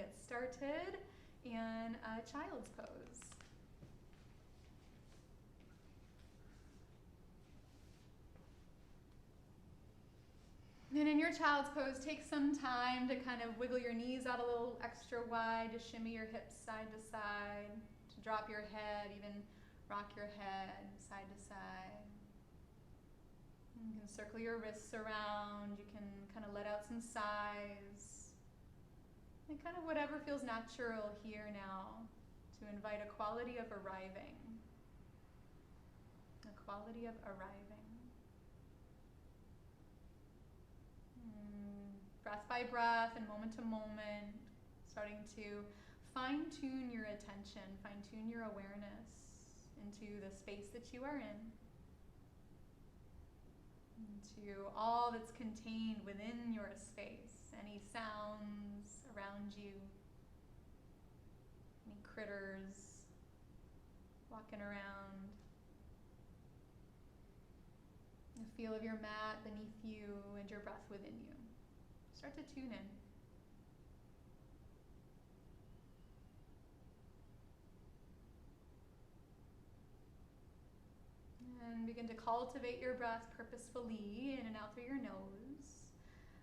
get started in a child's pose. And in your child's pose, take some time to kind of wiggle your knees out a little extra wide, to shimmy your hips side to side, to drop your head, even rock your head side to side. You can circle your wrists around, you can kind of let out some sighs, and kind of whatever feels natural here now, to invite a quality of arriving. A quality of arriving. Breath by breath and moment to moment, starting to fine-tune your attention, fine-tune your awareness into the space that you are in, into all that's contained within your space, any sounds around you, any critters walking around, the feel of your mat beneath you and your breath within you. Start to tune in. And begin to cultivate your breath purposefully in and out through your nose.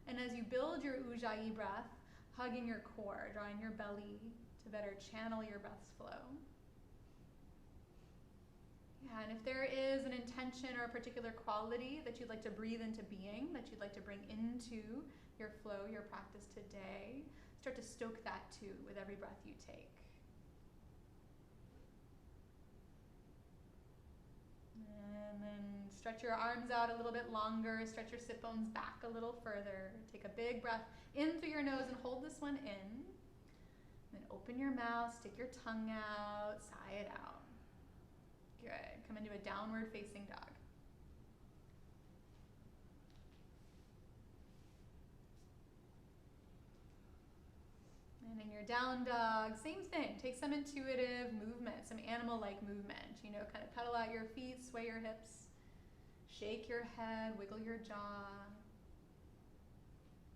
And as you build your Ujjayi breath, hugging your core, drawing your belly to better channel your breath's flow. Yeah, and if there is an intention or a particular quality that you'd like to breathe into being, that you'd like to bring into your flow, your practice today, start to stoke that too with every breath you take. And then stretch your arms out a little bit longer, stretch your sit bones back a little further. Take a big breath in through your nose and hold this one in. Then open your mouth, stick your tongue out, sigh it out. Good. Come into a downward facing dog. And in your down dog, same thing. Take some intuitive movement, some animal-like movement. You know, kind of pedal out your feet, sway your hips, shake your head, wiggle your jaw.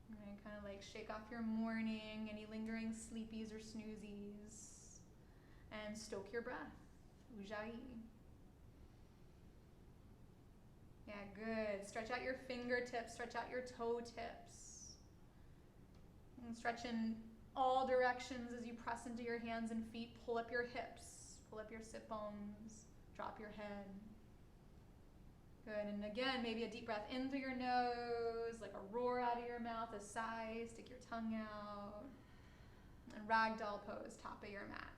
And kind of like shake off your morning, any lingering sleepies or snoozies. And stoke your breath. Ujjayi. Yeah, good. Stretch out your fingertips, stretch out your toe tips. And stretch in all directions as you press into your hands and feet. Pull up your hips, pull up your sit bones, drop your head. Good, and again, maybe a deep breath in through your nose, like a roar out of your mouth, a sigh, stick your tongue out. And ragdoll pose, top of your mat.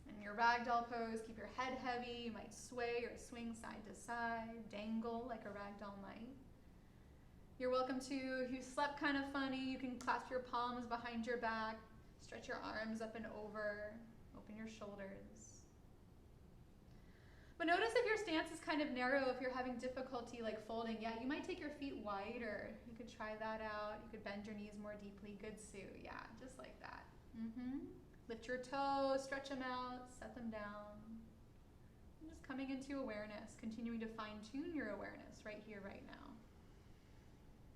In your ragdoll pose, keep your head heavy. You might sway or swing side to side, dangle like a ragdoll might. You're welcome to, if you slept kind of funny, you can clasp your palms behind your back, stretch your arms up and over, open your shoulders. But notice if your stance is kind of narrow, if you're having difficulty like folding, yeah, you might take your feet wider. You could try that out. You could bend your knees more deeply. Good, Sue. Yeah, just like that. Lift your toes, stretch them out, set them down. And just coming into awareness, continuing to fine-tune your awareness right here, right now.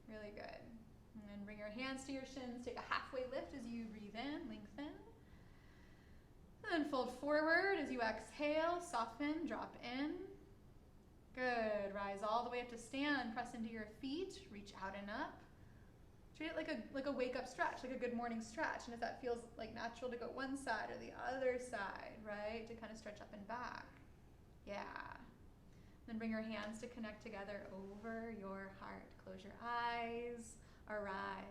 Really good. And then bring your hands to your shins, take a halfway lift as you breathe in, lengthen. And then fold forward as you exhale, soften, drop in. Good, rise all the way up to stand, press into your feet, reach out and up. Treat it like a wake up stretch, like a good morning stretch. And if that feels like natural to go one side or the other side, right? To kind of stretch up and back. Yeah. Then bring your hands to connect together over your heart. Close your eyes, arrive,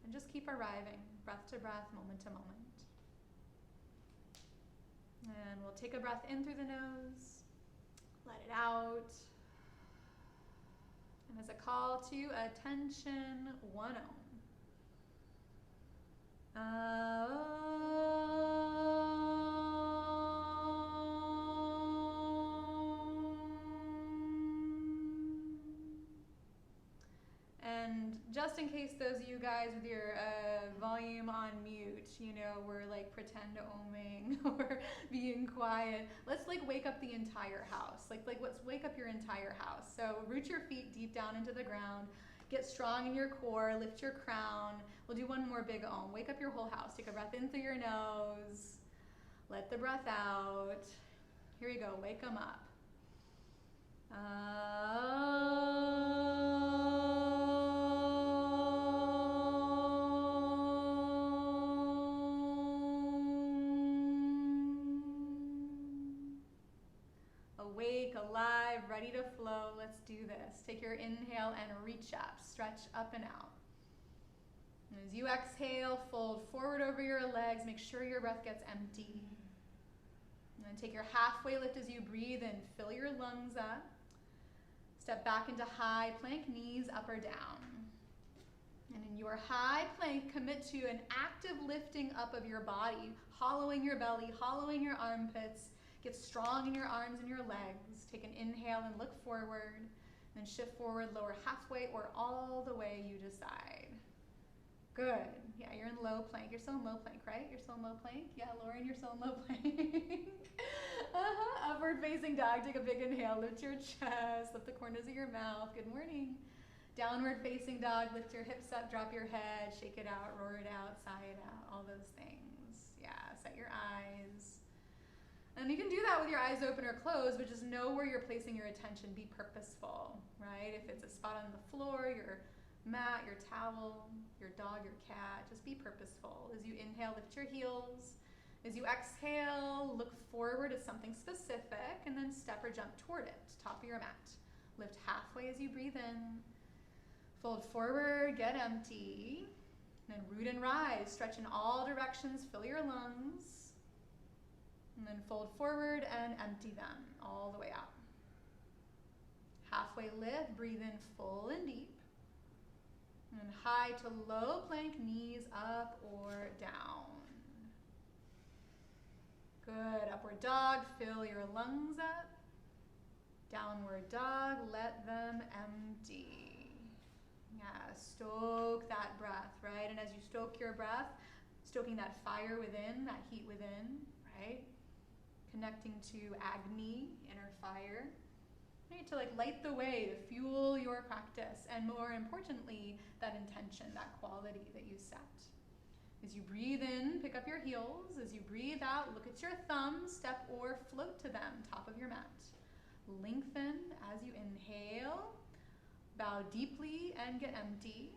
and just keep arriving, breath to breath, moment to moment. And we'll take a breath in through the nose, let it out. And as a call to attention, 1 Om. And just in case those of you guys with your volume on mute, you know, we're like pretend oming or being quiet, let's like wake up the entire house. Like let's wake up your entire house. So root your feet deep down into the ground. Get strong in your core, lift your crown. We'll do one more big Om. Wake up your whole house. Take a breath in through your nose. Let the breath out. Here we go, wake them up. Awake, alive, ready to flow. Let's do this. Take your inhale and reach up. Stretch up and out. And as you exhale, fold forward over your legs. Make sure your breath gets empty. And then take your halfway lift as you breathe in. Fill your lungs up. Step back into high plank, knees up or down. And in your high plank, commit to an active lifting up of your body, hollowing your belly, hollowing your armpits. Get strong in your arms and your legs. Take an inhale and look forward. Then shift forward, lower halfway or all the way you decide. Good. Yeah, you're in low plank. You're still in low plank, right? You're still in low plank? Yeah, Lauren, you're still in low plank. Upward facing dog. Take a big inhale. Lift your chest. Lift the corners of your mouth. Good morning. Downward facing dog. Lift your hips up. Drop your head. Shake it out. Roar it out. Sigh it out. All those things. Yeah, set your eyes. And you can do that with your eyes open or closed, but just know where you're placing your attention. Be purposeful, right? If it's a spot on the floor, your mat, your towel, your dog, your cat, just be purposeful. As you inhale, lift your heels. As you exhale, look forward at something specific, and then step or jump toward it, top of your mat. Lift halfway as you breathe in. Fold forward, get empty. And then root and rise. Stretch in all directions, fill your lungs. And then fold forward and empty them all the way out. Halfway lift, breathe in full and deep. And then high to low plank, knees up or down. Good, upward dog, fill your lungs up. Downward dog, let them empty. Yeah, stoke that breath, right? And as you stoke your breath, stoking that fire within, that heat within, right? Connecting to Agni, inner fire, right? To light the way, to fuel your practice, and more importantly, that intention, that quality that you set. As you breathe in, pick up your heels. As you breathe out, look at your thumbs, step or float to them, top of your mat. Lengthen as you inhale, bow deeply and get empty.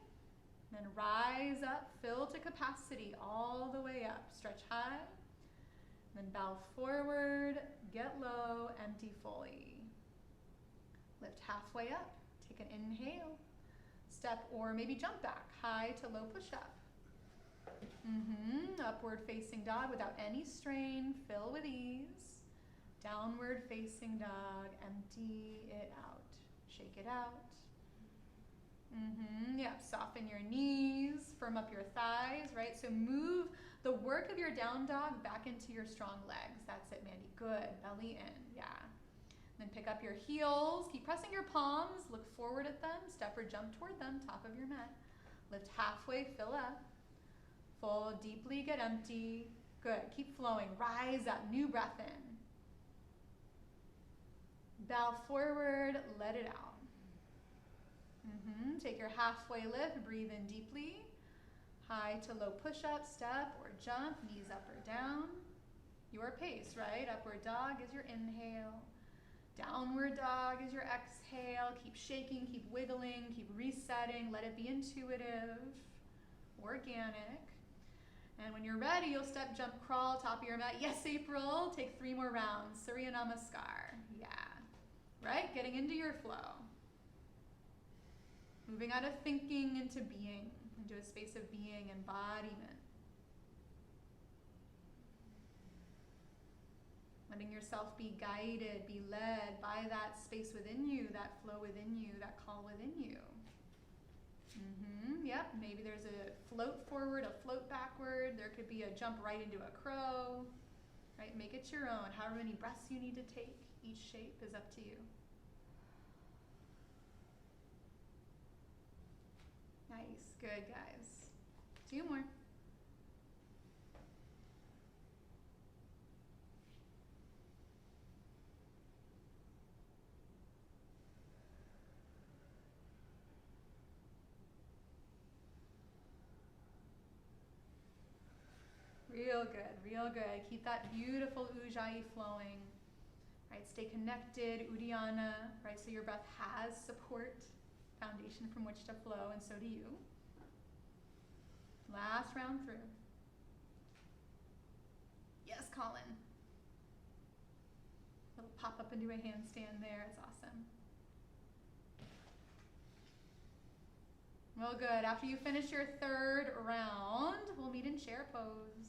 Then rise up, fill to capacity all the way up. Stretch high. Then bow forward, get low, empty fully. Lift halfway up. Take an inhale. Step or maybe jump back, high to low push-up. Upward facing dog without any strain, fill with ease. Downward facing dog, empty it out. Shake it out. Yeah, soften your knees, firm up your thighs, right? So move the work of your down dog back into your strong legs. That's it, Mandy. Good. Belly in. Yeah. Then pick up your heels. Keep pressing your palms. Look forward at them. Step or jump toward them. Top of your mat. Lift halfway. Fill up. Fold deeply. Get empty. Good. Keep flowing. Rise up. New breath in. Bow forward. Let it out. Take your halfway lift. Breathe in deeply. High to low push-up, step or jump, knees up or down. Your pace, right? Upward dog is your inhale. Downward dog is your exhale. Keep shaking, keep wiggling, keep resetting. Let it be intuitive, organic. And when you're ready, you'll step, jump, crawl, top of your mat. Yes, April. Take 3 more rounds. Surya Namaskar. Yeah. Right? Getting into your flow. Moving out of thinking into being. Into a space of being, embodiment. Letting yourself be guided, be led by that space within you, that flow within you, that call within you. Yep, maybe there's a float forward, a float backward. There could be a jump right into a crow. Right? Make it your own. However many breaths you need to take, each shape is up to you. Nice. Good, guys. 2 more. Real good, real good. Keep that beautiful ujjayi flowing. Right, stay connected, Uddiyana, right, so your breath has support, foundation from which to flow, and so do you. Last round through. Yes, Colin. Little pop up into a handstand there, it's awesome. Well, good. After you finish your third round, we'll meet in chair pose.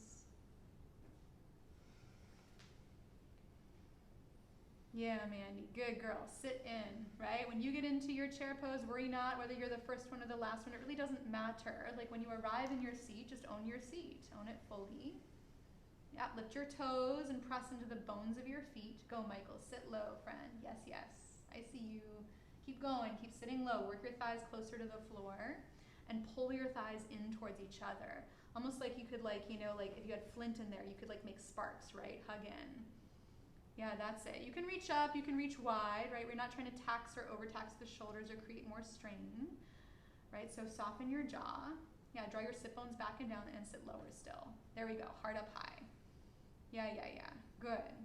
Yeah, Mandy. Good girl. Sit in, right? When you get into your chair pose, worry not whether you're the first one or the last one. It really doesn't matter. Like when you arrive in your seat, just own your seat. Own it fully. Yeah, lift your toes and press into the bones of your feet. Go, Michael. Sit low, friend. Yes, yes. I see you. Keep going. Keep sitting low. Work your thighs closer to the floor and pull your thighs in towards each other. Almost like you could like, you know, like if you had flint in there, you could like make sparks, right? Hug in. Yeah, that's it. You can reach up, you can reach wide, right? We're not trying to tax or overtax the shoulders or create more strain, right? So soften your jaw. Yeah, draw your sit bones back and down and sit lower still. There we go, heart up high. Yeah, good.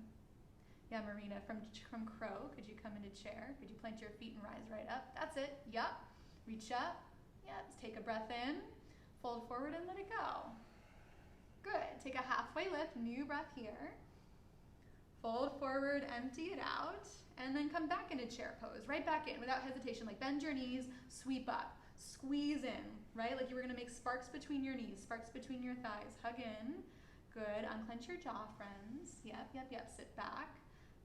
Yeah, Marina, from crow, could you come into chair? Could you plant your feet and rise right up? That's it, yep. Reach up, yep, take a breath in, fold forward and let it go. Good, take a halfway lift, new breath here. Fold forward, empty it out, and then come back into chair pose, right back in without hesitation. Like bend your knees, sweep up, squeeze in, right? Like you were gonna make sparks between your knees, sparks between your thighs. Hug in, good. Unclench your jaw, friends. Yep. Sit back,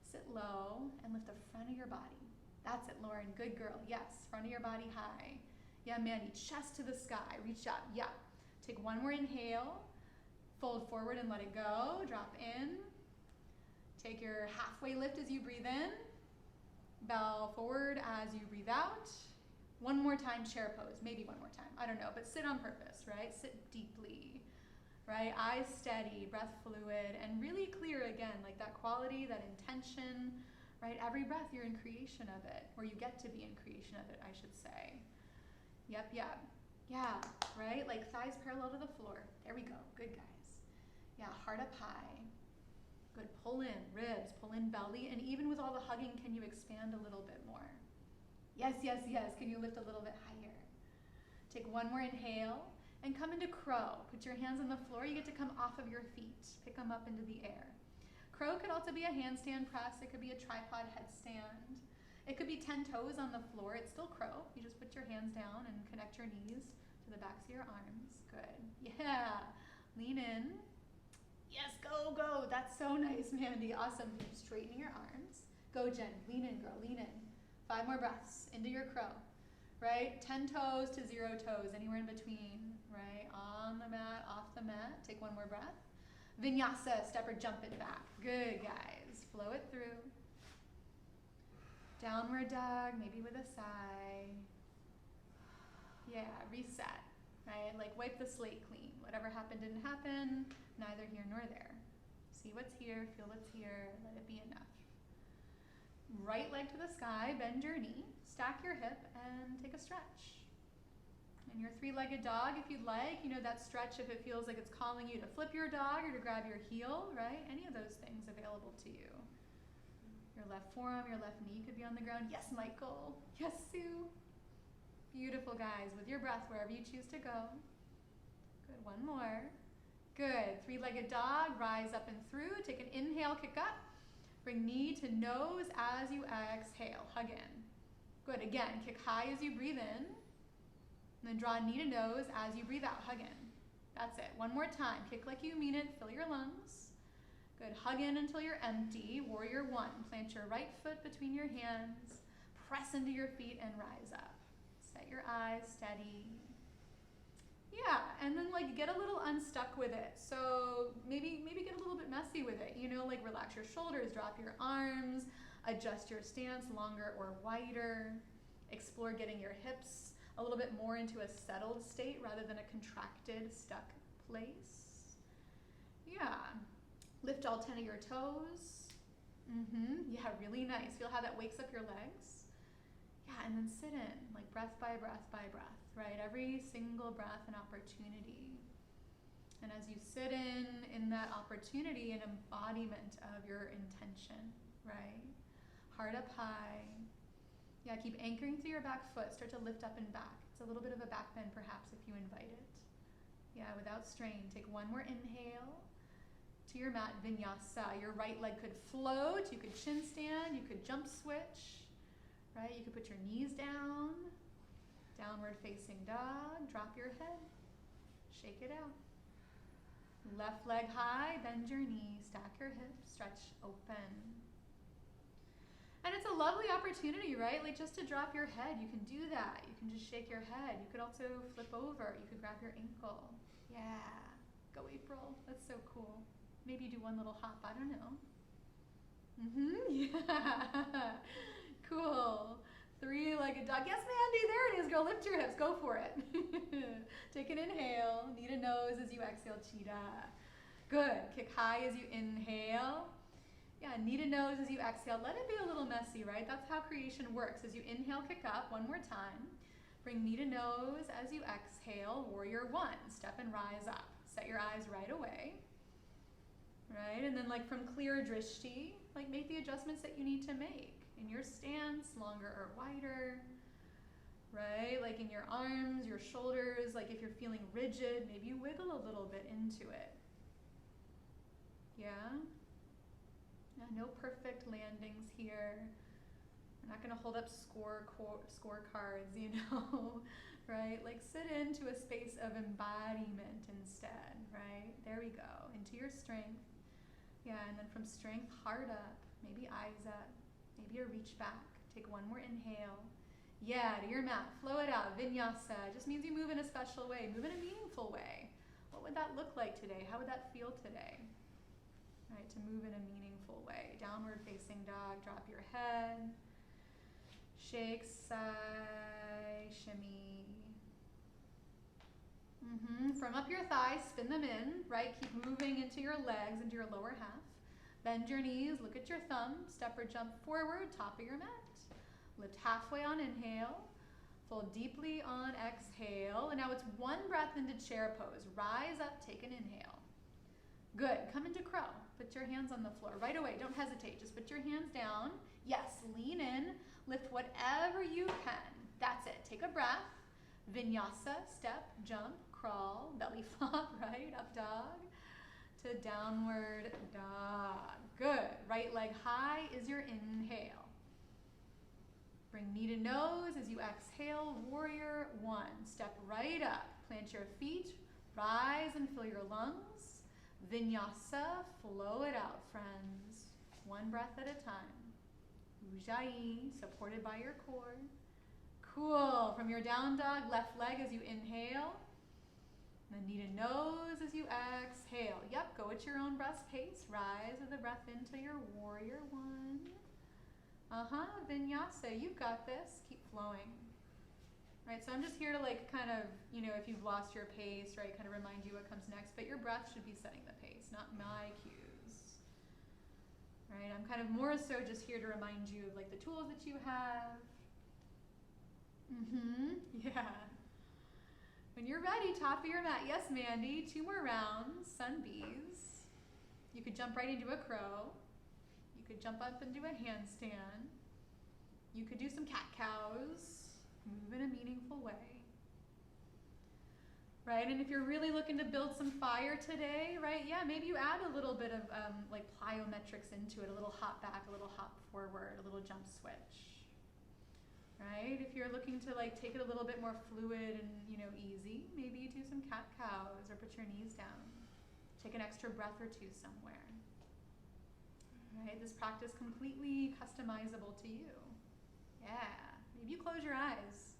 sit low, and lift the front of your body. That's it, Lauren, good girl. Yes, front of your body high. Yeah, Mandy, chest to the sky, reach up, yeah. Take one more inhale, fold forward and let it go, drop in. Take your halfway lift as you breathe in. Bow forward as you breathe out. One more time, chair pose. Maybe one more time. I don't know, but sit on purpose, right? Sit deeply, right? Eyes steady, breath fluid, and really clear again, like that quality, that intention, right? Every breath, you're in creation of it, or you get to be in creation of it, I should say. Yep. Yeah, right? Like thighs parallel to the floor. There we go. Good, guys. Yeah, heart up high. Good, pull in ribs, pull in belly, and even with all the hugging, can you expand a little bit more? Yes. Can you lift a little bit higher? Take one more inhale and come into crow. Put your hands on the floor. You get to come off of your feet. Pick them up into the air. Crow could also be a handstand press. It could be a tripod headstand. It could be 10 toes on the floor. It's still crow. You just put your hands down and connect your knees to the backs of your arms. Good. Yeah. Lean in. Yes, go. That's so nice, Mandy. Awesome. Keep straightening your arms. Go, Jen. Lean in, girl. Lean in. 5 more breaths into your crow. Right? 10 toes to 0 toes. Anywhere in between. Right? On the mat, off the mat. Take one more breath. Vinyasa. Step or jump it back. Good, guys. Flow it through. Downward dog. Maybe with a sigh. Yeah. Reset. Right? Like wipe the slate clean. Whatever happened didn't happen. Neither here nor there. See what's here, feel what's here, let it be enough. Right leg to the sky, bend your knee, stack your hip, and take a stretch. And your 3-legged dog, if you'd like, you know that stretch if it feels like it's calling you to flip your dog or to grab your heel, right? Any of those things available to you. Your left forearm, your left knee could be on the ground. Yes, Michael. Yes, Sue. Beautiful, guys. With your breath, wherever you choose to go. Good, one more. Good, 3-legged dog, rise up and through. Take an inhale, kick up. Bring knee to nose as you exhale, hug in. Good, again, kick high as you breathe in. And then draw knee to nose as you breathe out, hug in. That's it, one more time. Kick like you mean it, fill your lungs. Good, hug in until you're empty. Warrior 1, plant your right foot between your hands. Press into your feet and rise up. Set your eyes steady. Yeah, and then like get a little unstuck with it. So maybe get a little bit messy with it. You know, like relax your shoulders, drop your arms, adjust your stance longer or wider. Explore getting your hips a little bit more into a settled state rather than a contracted, stuck place. Yeah, lift all 10 of your toes. Yeah, really nice. Feel how that wakes up your legs. Yeah, and then sit in, like breath by breath by breath, right? Every single breath an opportunity. And as as you sit in that opportunity, an embodiment of your intention, right? Heart up high. Yeah, keep anchoring through your back foot. Start to lift up and back. It's a little bit of a back bend perhaps if you invite it. Yeah, without strain. Take one more inhale to your mat, vinyasa. Your right leg could float. You could chin stand. You could jump switch, right? You could put your knees down. Downward facing dog. Drop your head. Shake it out. Left leg high. Bend your knees. Stack your hips. Stretch open. And it's a lovely opportunity, right? Like just to drop your head. You can do that. You can just shake your head. You could also flip over. You could grab your ankle. Yeah. Go April. That's so cool. Maybe do one little hop. I don't know. Yeah. Cool. Three-legged dog. Yes, Mandy. There it is, girl. Lift your hips. Go for it. Take an inhale. Knee to nose as you exhale. Cheetah. Good. Kick high as you inhale. Yeah, knee to nose as you exhale. Let it be a little messy, right? That's how creation works. As you inhale, kick up. One more time. Bring knee to nose as you exhale. Warrior one. Step and rise up. Set your eyes right away. Right? And then like from clear drishti, like make the adjustments that you need to make. In your stance, longer or wider. Right? Like in your arms, your shoulders. Like if you're feeling rigid, maybe you wiggle a little bit into it. Yeah? No perfect landings here. We're not going to hold up scorecards, you know, right? Like sit into a space of embodiment instead, right? There we go. Into your strength. Yeah, and then from strength, heart up, maybe eyes up, maybe a reach back. Take one more inhale. Yeah, to your mat. Flow it out. Vinyasa. Just means you move in a special way. Move in a meaningful way. What would that look like today? How would that feel today? Right, to move in a meaningful way. Downward facing dog, drop your head. Shake, sigh, shimmy. From up your thighs, spin them in, right? Keep moving into your legs, into your lower half. Bend your knees, look at your thumb, step or jump forward, top of your mat. Lift halfway on inhale. Fold deeply on exhale. And now it's one breath into chair pose. Rise up, take an inhale. Good. Come into crow. Put your hands on the floor right away. Don't hesitate. Just put your hands down. Yes, lean in. Lift whatever you can. That's it. Take a breath. Vinyasa, step, jump, crawl, belly flop, right? Up dog to downward dog. Good. Right leg high is your inhale. Bring knee to nose as you exhale. Warrior one. Step right up. Plant your feet. Rise and fill your lungs. Vinyasa, flow it out, friends. One breath at a time. Ujjayi, supported by your core. Cool. From your down dog, left leg as you inhale. Then knee to nose as you exhale. Yep, go at your own breath pace. Rise with the breath into your warrior one. Vinyasa, you've got this. Keep flowing. Right, so I'm just here to like kind of, you know, if you've lost your pace, right, kind of remind you what comes next, but your breath should be setting the pace, not my cues. Right, I'm kind of more so just here to remind you of like the tools that you have. Yeah. When you're ready, top of your mat. Yes, Mandy, 2 more rounds, sun bees. You could jump right into a crow. You could jump up and do a handstand. You could do some cat-cows. Move in a meaningful way. Right, and if you're really looking to build some fire today, right, yeah, maybe you add a little bit of like plyometrics into it, a little hop back, a little hop forward, a little jump switch. Right, if you're looking to like take it a little bit more fluid and, you know, easy, maybe you do some cat-cows or put your knees down. Take an extra breath or two somewhere. Right, this practice completely customizable to you. Yeah. Maybe you close your eyes.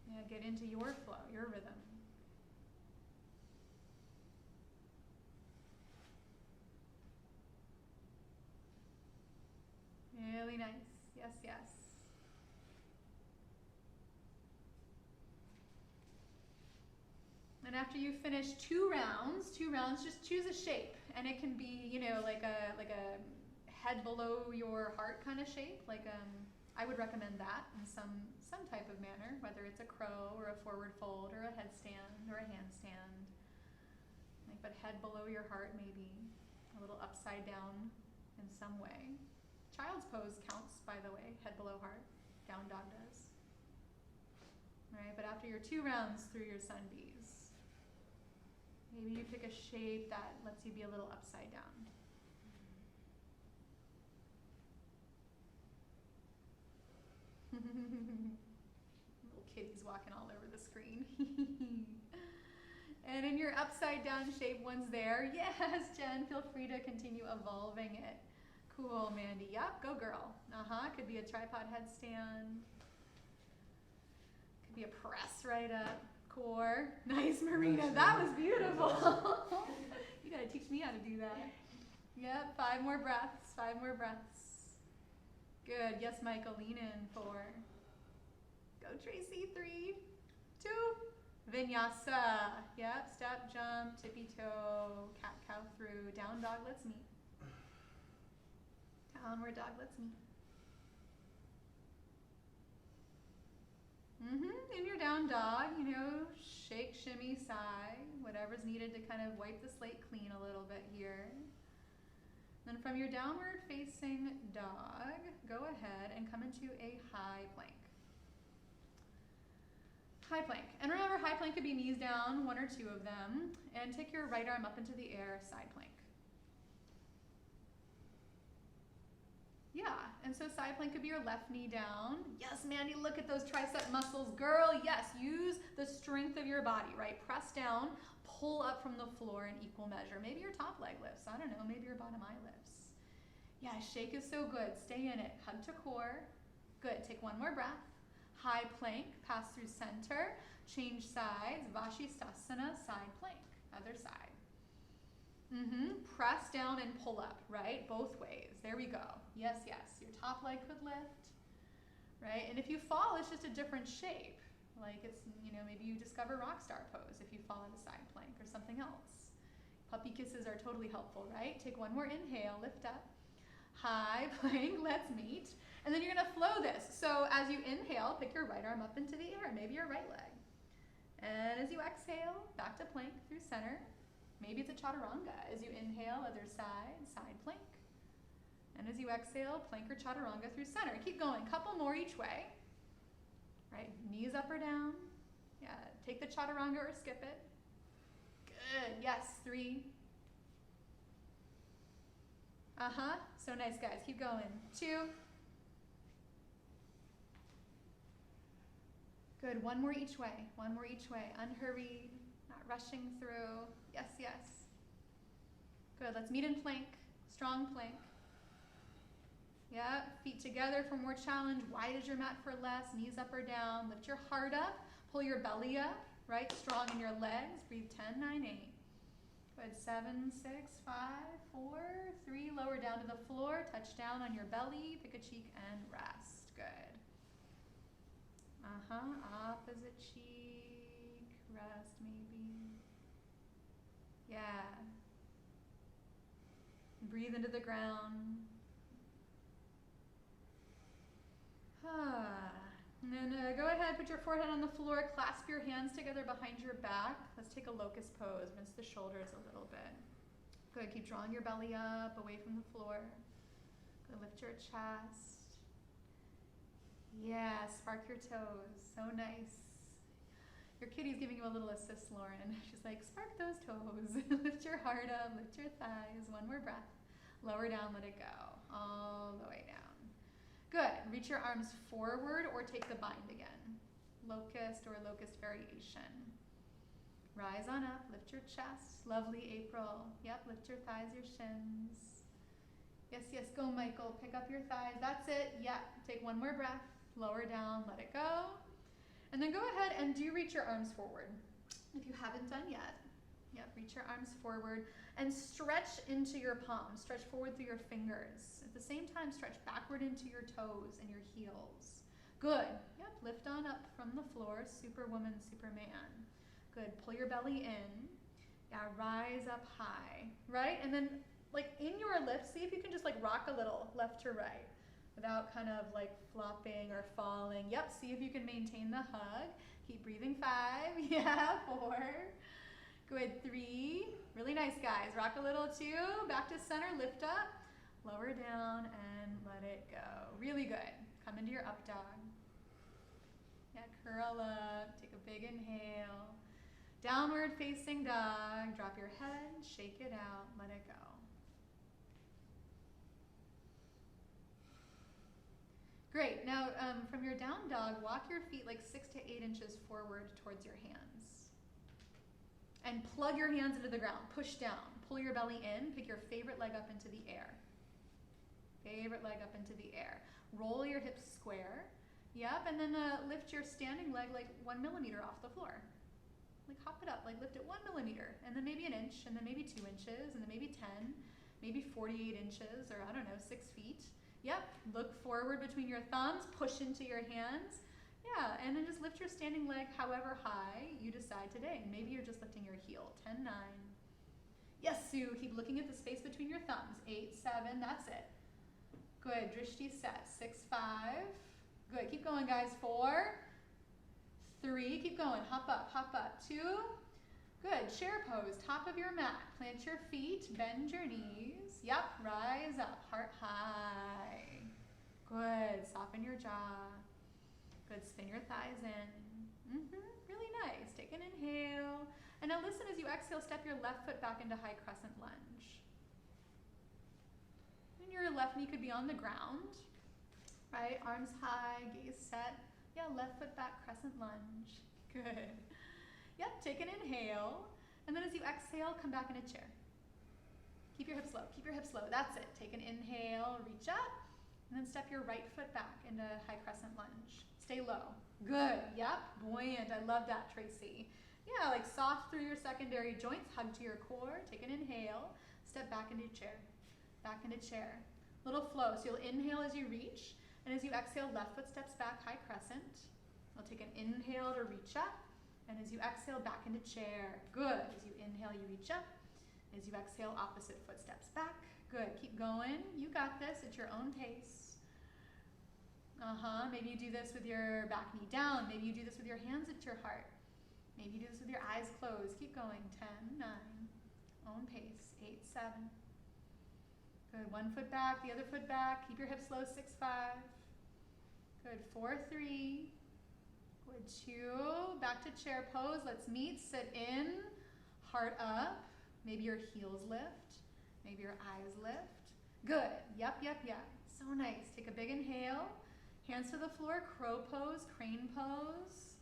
Yeah, get into your flow, your rhythm. Really nice. Yes, yes. And after you finish 2 rounds, just choose a shape. And it can be, you know, like a head below your heart kind of shape, like I would recommend that in some type of manner, whether it's a crow or a forward fold or a headstand or a handstand. but head below your heart maybe. A little upside down in some way. Child's pose counts, by the way, head below heart. Down dog does. Right, but after your 2 rounds through your sun bees, maybe you pick a shape that lets you be a little upside down. Little kitties walking all over the screen. And in your upside down shape, one's there. Yes, Jen, feel free to continue evolving it. Cool, Mandy. Yep, go girl. Could be a tripod headstand. Could be a press right up. Core. Nice, Marina. That was beautiful. You gotta teach me how to do that. Yep, 5 more breaths. 5 more breaths. Good. Yes, Michael, lean in. 4. Go, Tracy. 3, 2. Vinyasa. Yep, step, jump, tippy toe, cat cow through. Down dog, let's meet. Downward dog, let's meet. In your down dog, shake, shimmy, sigh, whatever's needed to kind of wipe the slate clean a little bit here. Then from your downward facing dog, go ahead and come into a high plank. High plank. And remember, high plank could be knees down, 1 or 2 of them, and take your right arm up into the air, side plank. Yeah, and so side plank could be your left knee down. Yes, Mandy, look at those tricep muscles. Girl, yes, use the strength of your body, right? Press down, pull up from the floor in equal measure. Maybe your top leg lifts. I don't know, maybe your bottom eye lifts. Yeah, shake is so good. Stay in it. Hug to core. Good, take 1 more breath. High plank, pass through center, change sides, Vashisthasana, side plank, other side. Press down and pull up, right? Both ways. There we go. Yes, yes. Your top leg could lift, right? And if you fall, it's just a different shape. Like it's, maybe you discover rock star pose if you fall at a side plank or something else. Puppy kisses are totally helpful, right? Take 1 more inhale, lift up. High plank, let's meet. And then you're gonna flow this. So as you inhale, pick your right arm up into the air, maybe your right leg. And as you exhale, back to plank through center. Maybe it's a chaturanga. As you inhale, other side, side plank. And as you exhale, plank or chaturanga through center. Keep going, couple more each way. Right, knees up or down. Yeah, take the chaturanga or skip it. Good, yes, 3. So nice, guys, keep going. 2. Good, 1 more each way, 1 more each way. Unhurried, not rushing through. Yes, yes. Good, let's meet in plank, strong plank. Yeah, feet together for more challenge. Wide as your mat for less, knees up or down. Lift your heart up, pull your belly up, right? Strong in your legs. Breathe 10, 9, 8. Good, 7, 6, 5, 4, 3. Lower down to the floor, touch down on your belly, pick a cheek and rest. Good. Opposite cheek, rest maybe. Yeah. Breathe into the ground. And then go ahead, put your forehead on the floor, clasp your hands together behind your back. Let's take a locust pose, rinse the shoulders a little bit. Good, keep drawing your belly up, away from the floor. Good, lift your chest. Yeah, spark your toes, so nice. Your kitty's giving you a little assist, Lauren. She's like, spark those toes. Lift your heart up, lift your thighs. 1 more breath. Lower down, let it go. All the way down. Good. Reach your arms forward or take the bind again. Locust or locust variation. Rise on up, lift your chest. Lovely, April. Yep, lift your thighs, your shins. Yes, yes, go, Michael. Pick up your thighs. That's it. Yep. Take 1 more breath. Lower down, let it go. And then go ahead and do reach your arms forward. If you haven't done yet. Yep, reach your arms forward and stretch into your palms. Stretch forward through your fingers. At the same time, stretch backward into your toes and your heels. Good. Yep, lift on up from the floor. Superwoman, Superman. Good. Pull your belly in. Yeah, rise up high. Right? And then, like, in your lift, see if you can just, like, rock a little left to right without kind of, like, flopping or falling. Yep, see if you can maintain the hug. Keep breathing. 5. Yeah, 4. Good. 3. Really nice, guys. Rock a little too. Back to center, lift up, lower down, and let it go. Really good. Come into your up dog. Yeah, curl up, take a big inhale. Downward facing dog. Drop your head, shake it out, let it go. Great. Now, from your down dog, walk your feet like 6 to 8 inches forward towards your hands. And plug your hands into the ground. Push down. Pull your belly in. Pick your favorite leg up into the air. Favorite leg up into the air. Roll your hips square. Yep, and then lift your standing leg like 1 millimeter off the floor. Like hop it up, like lift it 1 millimeter, and then maybe an inch, and then maybe 2 inches, and then maybe 10, maybe 48 inches, or I don't know, 6 feet. Yep, look forward between your thumbs, push into your hands. Yeah, and then just lift your standing leg however high you decide today. Maybe you're just lifting your heel. 10, 9. Yes, Sue, keep looking at the space between your thumbs. 8, 7, that's it. Good, drishti set. 6, 5. Good, keep going, guys. 4, 3, keep going. Hop up. 2. Good, chair pose, top of your mat. Plant your feet, bend your knees. Yep, rise up, heart high. Good, soften your jaw. Good, spin your thighs in. Really nice. Take an inhale. And now listen as you exhale, step your left foot back into high crescent lunge. And your left knee could be on the ground, right? Arms high, gaze set. Yeah, left foot back, crescent lunge. Good. Yep, take an inhale. And then as you exhale, come back in a chair. Keep your hips low, that's it. Take an inhale, reach up, and then step your right foot back into high crescent lunge. Stay low. Good, yep, buoyant. I love that, Tracy. Yeah, like soft through your secondary joints, hug to your core. Take an inhale, step back into chair. Back into chair. Little flow, so you'll inhale as you reach, and as you exhale, left foot steps back, high crescent. You'll take an inhale to reach up, and as you exhale, back into chair. Good. As you inhale, you reach up. As you exhale, opposite foot steps back. Good. Keep going. You got this at your own pace. Maybe you do this with your back knee down. Maybe you do this with your hands at your heart. Maybe you do this with your eyes closed. Keep going. 10, 9. Own pace. 8, 7. Good. 1 foot back, the other foot back. Keep your hips low. 6, 5. Good. 4, 3. Good. 2. Back to chair pose. Let's meet. Sit in. Heart up. Maybe your heels lift. Maybe your eyes lift. Good. Yep. So nice. Take a big inhale. Hands to the floor. Crow pose. Crane pose.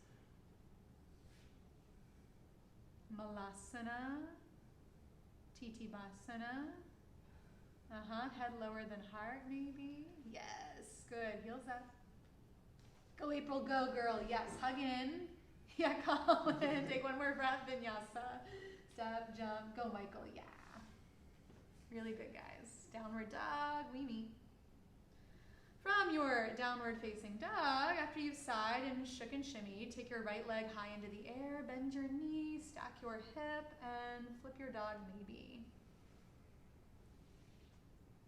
Malasana. Titibhasana. Head lower than heart, maybe. Yes. Good. Heels up. Go, April. Go, girl. Yes. Hug in. Yeah, Colin. Take 1 more breath. Vinyasa. Step, jump. Go, Michael. Yeah. Really good, guys. Downward dog. We meet. From your downward facing dog, after you've sighed and shook and shimmied, take your right leg high into the air, bend your knee, stack your hip, and flip your dog maybe.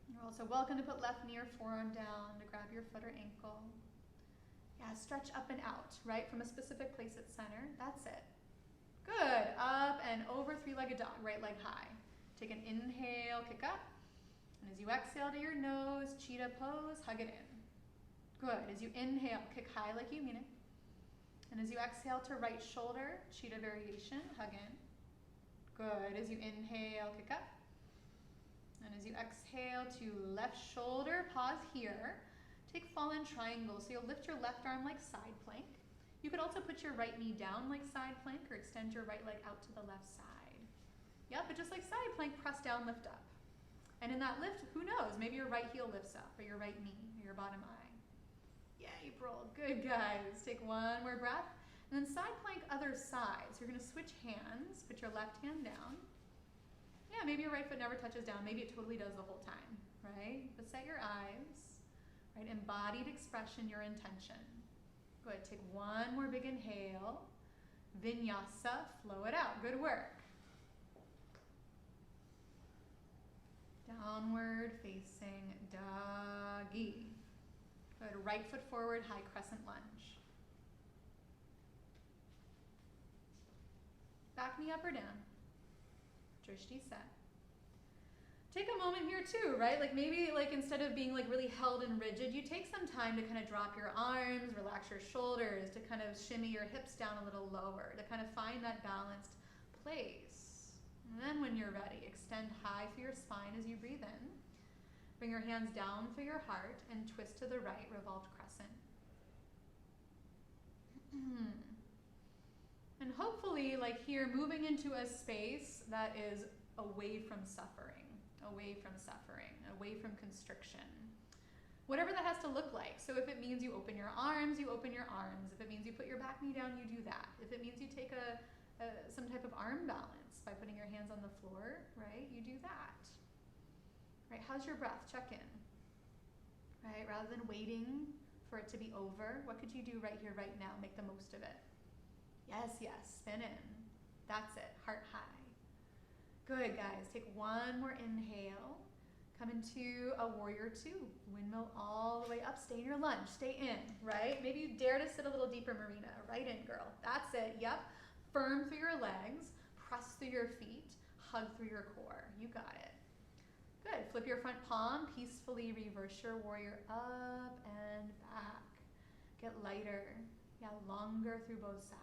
You're also welcome to put left knee or forearm down to grab your foot or ankle. Yeah, stretch up and out, right? From a specific place at center. That's it. Good. Up and over, 3-legged dog, right leg high. Take an inhale, kick up. And as you exhale to your nose, cheetah pose, hug it in. Good. As you inhale, kick high like you mean it. And as you exhale to right shoulder, cheetah variation, hug in. Good. As you inhale, kick up. And as you exhale to left shoulder, pause here. Take fallen triangle. So you'll lift your left arm like side plank. You could also put your right knee down like side plank or extend your right leg out to the left side. Yep, but just like side plank, press down, lift up. And in that lift, who knows, maybe your right heel lifts up or your right knee or your bottom eye. Yeah, April. Good, guys. Take 1 more breath. And then side plank other side. So you're going to switch hands. Put your left hand down. Yeah, maybe your right foot never touches down. Maybe it totally does the whole time, right? But set your eyes, right? Embodied expression, your intention. Good. Take 1 more big inhale. Vinyasa. Flow it out. Good work. Downward facing doggy. Good. Right foot forward, high crescent lunge. Back knee up or down. drishti set. Take a moment here too, right? Like maybe like instead of being like really held and rigid, you take some time to kind of drop your arms, relax your shoulders, to kind of shimmy your hips down a little lower, to kind of find that balanced place. And then when you're ready, extend high through your spine as you breathe in. Bring your hands down through your heart and twist to the right, revolved crescent. And hopefully, like here, moving into a space that is away from suffering, away from constriction. Whatever that has to look like. So if it means you open your arms, you open your arms. If it means you put your back knee down, you do that. If it means you take some type of arm balance by putting your hands on the floor, right? You do that. Right? How's your breath? Check in. Right? Rather than waiting for it to be over, what could you do right here, right now? Make the most of it. Yes, spin in. That's it, heart high. Good, guys. Take one more inhale. Come into a warrior two. Windmill all the way up. Stay in your lunge. Stay in, right? Maybe you dare to sit a little deeper, Marina. Right in, girl. That's it. Yep. Firm through your legs. Press through your feet. Hug through your core. You got it. Good. Flip your front palm. Peacefully reverse your warrior up and back. Get lighter. Yeah, longer through both sides.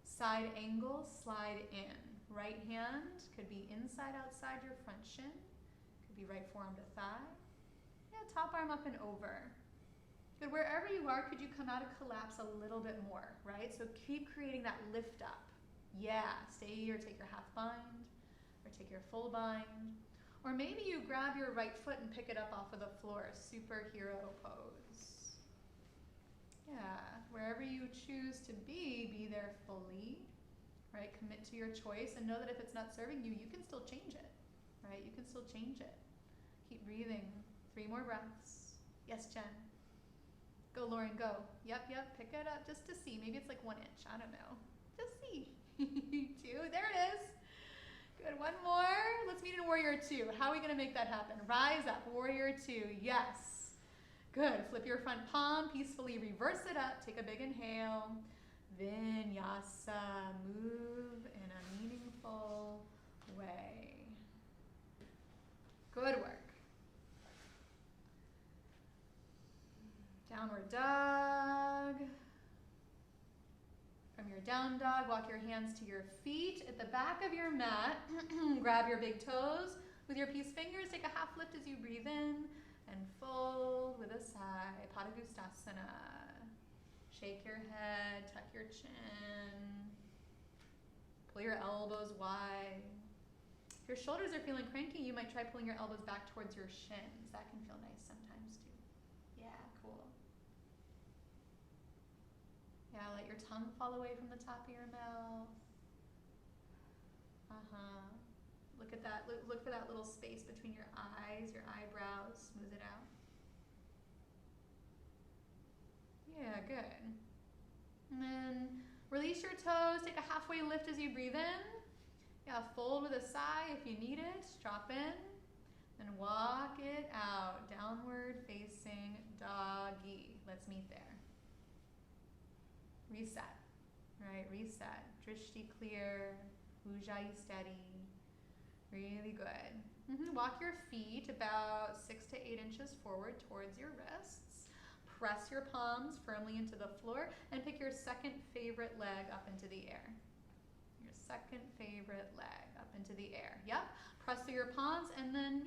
Side angle, slide in. Right hand could be inside, outside your front shin. Could be right forearm to thigh. Yeah, top arm up and over. Good, wherever you are, could you come out of collapse a little bit more, right? So keep creating that lift up. Yeah, stay or take your half bind, or take your full bind. Or maybe you grab your right foot and pick it up off of the floor, superhero pose. Yeah, wherever you choose to be there fully, right? Commit to your choice and know that if it's not serving you, you can still change it, right? You can still change it. Keep breathing. 3 more breaths. Yes, Jen. Go, Lauren, go. Yep, pick it up just to see. Maybe it's like 1 inch, I don't know. Just see. 2, there it is. Good, 1 more. Let's meet in warrior 2. How are we gonna make that happen? Rise up, warrior 2, yes. Good, flip your front palm, peacefully reverse it up. Take a big inhale. Vinyasa, move in a meaningful way. Good work. Downward dog. From your down dog, walk your hands to your feet at the back of your mat. Grab your big toes with your peace fingers. Take a half lift as you breathe in and fold with a sigh. Padagustasana. Shake your head, tuck your chin. Pull your elbows wide. If your shoulders are feeling cranky, you might try pulling your elbows back towards your shins. That can feel nice sometimes too. Yeah, cool. Yeah, let your tongue fall away from the top of your mouth. Look at that. Look for that little space between your eyes, your eyebrows. Smooth it out. Yeah, good. And then release your toes. Take a halfway lift as you breathe in. Yeah, fold with a sigh if you need it. Drop in. Then walk it out. Downward facing doggy. Let's meet there. Reset. Right, reset. Drishti clear. Ujjayi steady. Really good. Walk your feet about 6 to 8 inches forward towards your wrists. Press your palms firmly into the floor and pick your second favorite leg up into the air. Your second favorite leg up into the air. Yep. Press through your palms and then,